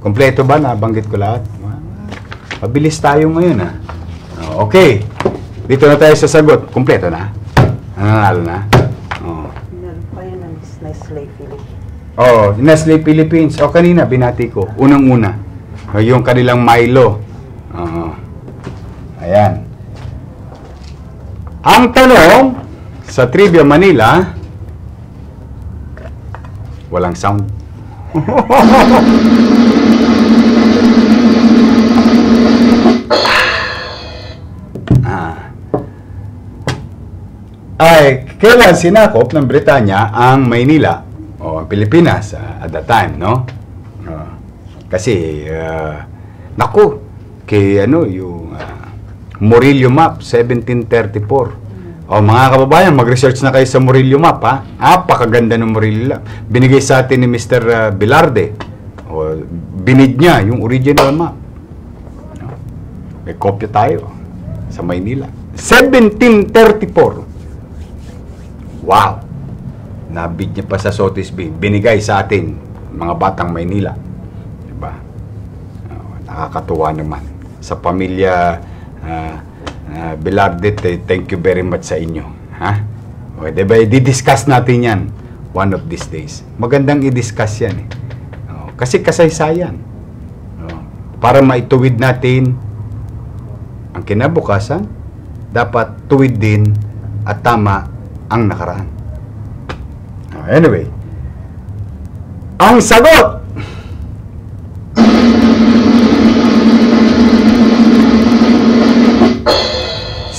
kompleto ba? Nabanggit ko lahat? Pabilis tayo ngayon Okay. Dito na tayo sa sagot. Kompleto na? Nanalo na? Meron pa yun ng Nestle Philippines. Nestle Philippines. Kanina, binati ko. Unang-una. Yung kanilang Milo. Ayan. Ang tanong sa Trivia Manila, walang sound. Kailan sinakop ng Britanya ang Maynila o Pilipinas at that time, no? Kasi yung Murillo Map 1734. Mga kababayan, mag-research na kayo sa Murillo Map, Napakaganda ng Murillo Map. Binigay sa atin ni Mr. Bilarde. Binid niya yung original map. May kopya tayo sa Maynila. 1734. Wow! Nabid niya pa sa Sotis Bay. Binigay sa atin, mga batang Maynila. Diba? Nakakatuwa naman. Sa pamilya Bilarde, thank you very much sa inyo. Diba? I-discuss natin yan one of these days. Magandang i-discuss yan. Kasi kasaysayan. Para maituwid natin ang kinabukasan, dapat tuwid din at tama ang nakaraan. Anyway, ang sagot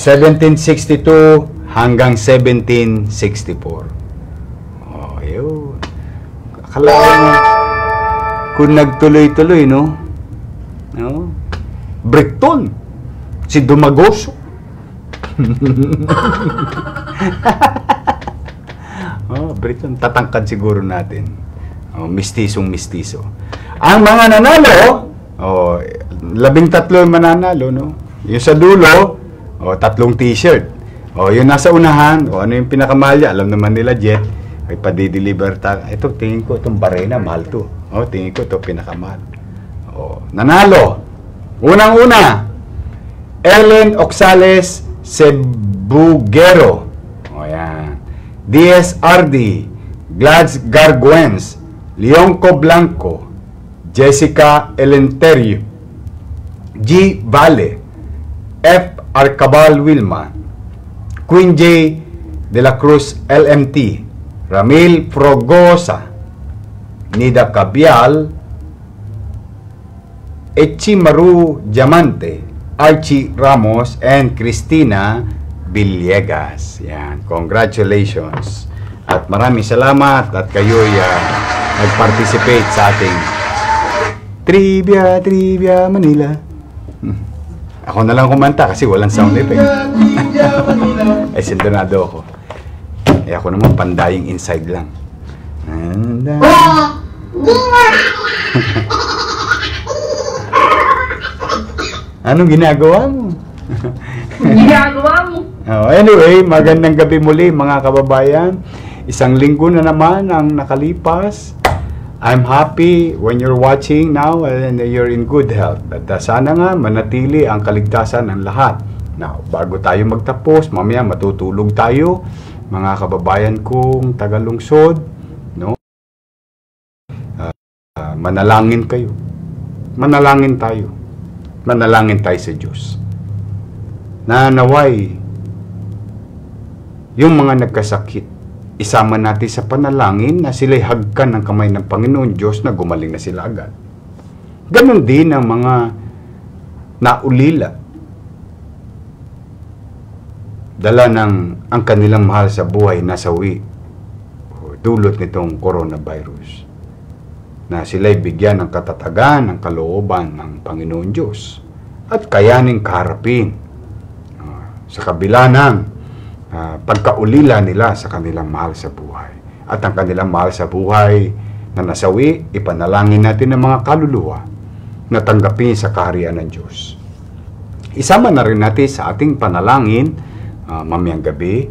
1762 hanggang 1764. Oh, yun. Akala mo, kung nagtuloy-tuloy, no? No? Brickton, si Dumagoso. Oh, Brickton, tatangkad siguro natin. Oh, mistisong-mistiso. Ang mga nanalo, oh, 13 mananalo, no? Yung sa dulo, oh, 3 t-shirt. Oh, yung nasa unahan, oh, ano yung pinakamahal, alam naman nila, Jet. Ay pa-deliver ta. Ito, tingin ko, itong Barena, mahal to. Oh, tingin ko, ito, pinakamahal. Oh, nanalo. Unang-una, Ellen Oxales Sebugero. O yan. DSRD, Glads Garguens, Leonco Blanco, Jessica Elenterio, G. Vale, F. Arcabal Wilma, Queen J. De la Cruz LMT, Ramil Frogosa, Nida Cabial, Echimaru Diamante, Archie Ramos, and Cristina Villegas. Yan, congratulations. At maraming salamat at kayo'y nag-participate sa ating Trivia Manila. Ako na lang kumanta kasi walang sound effect. Eh, sintonado ako. Eh, ako naman pandaying inside lang. Anong ginagawa mo? Anyway, magandang gabi muli mga kababayan. Isang linggo na naman ang nakalipas. I'm happy when you're watching now and you're in good health. At sana nga manatili ang kaligtasan ng lahat. Now, bago tayo magtapos, mamaya matutulog tayo. Mga kababayan kong tagalungsod, no? Manalangin kayo. Manalangin tayo. Manalangin tayo sa Diyos. Na naway, yung mga nagkasakit, isama natin sa panalangin na sila'y hagkan ng kamay ng Panginoon Diyos na gumaling na sila agad. Ganon din ang mga naulila. Dala ng ang kanilang mahal sa buhay nasawi dulot nitong coronavirus. Na sila'y bigyan ng katatagan, ng kalooban ng Panginoon Diyos at kayaning kaharapin sa kabila ng pagkaulila nila sa kanilang mahal sa buhay. At ang kanilang mahal sa buhay na nasawi, ipanalangin natin ng mga kaluluwa na tanggapin sa kaharian ng Diyos. Isama na rin natin sa ating panalangin mamayang gabi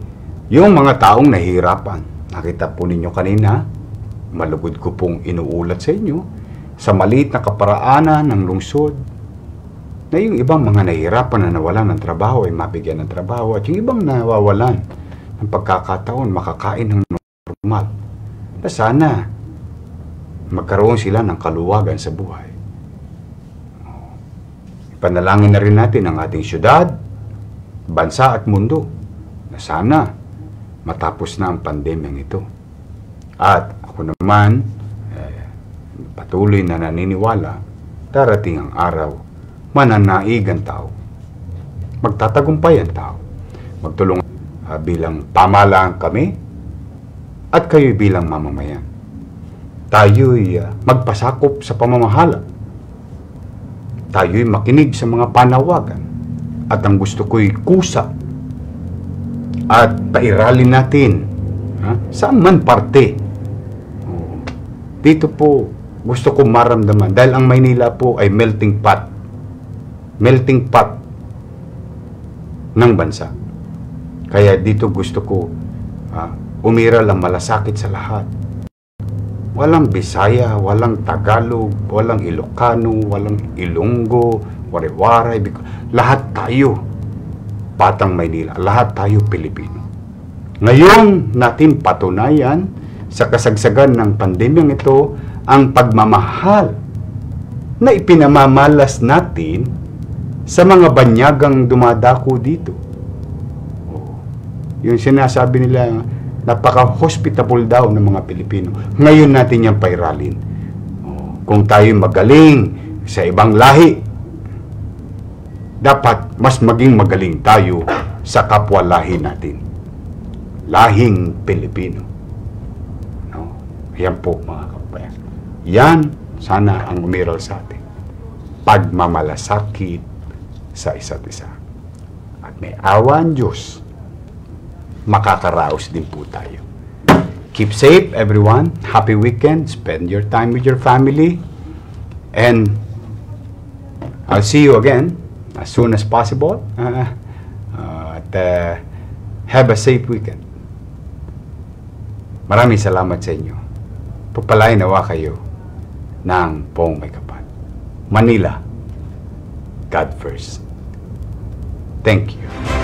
yung mga taong nahihirapan. Nakita po ninyo kanina, malugod ko pong inuulat sa inyo sa maliit na kaparaanan ng lungsod na yung ibang mga nahihirapan na nawalan ng trabaho ay mabigyan ng trabaho at yung ibang nawawalan ng pagkakataon makakain ng normal. Na sana magkaroon sila ng kaluwagan sa buhay. Panalangin na rin natin ang ating syudad, bansa at mundo na sana matapos na ang pandemyang ito. At ako naman patuloy na naniniwala darating ang araw mananaig ang tao, magtatagumpay ang tao, magtulungan bilang pamahalaan kami at kayo bilang mamamayan. Tayo'y magpasakop sa pamamahala. Tayo'y makinig sa mga panawagan. At ang gusto ko'y kusa at pairalin natin saan man parte. Dito po gusto ko maramdaman dahil ang Maynila po ay melting pot ng bansa. Kaya dito gusto ko umiral ang malasakit sa lahat. Walang Bisaya, walang Tagalog, walang Ilocano, walang Ilonggo, Waray-Waray, lahat tayo Batang Maynila, lahat tayo Pilipino. Ngayon natin patunayan sa kasagsagan ng pandemyang ito ang pagmamahal na ipinamamalas natin sa mga banyagang dumadako dito. Yung sinasabi nila, napaka-hospitable daw ng mga Pilipino. Ngayon natin yan pairalin. Kung tayo magaling sa ibang lahi, dapat mas maging magaling tayo sa kapwa lahi natin. lahing Pilipino. No? Yan po mga kababayan. Yan sana ang umiral sa atin. Pagmamalasakit sa isa't isa. At may awa ang Diyos, makakaraos din po tayo. Keep safe, everyone. Happy weekend. Spend your time with your family. And I'll see you again as soon as possible. Have a safe weekend. Maraming salamat sa inyo. Pagpalain nawa kayo ng Poong May Kapal. Manila, God first. Thank you.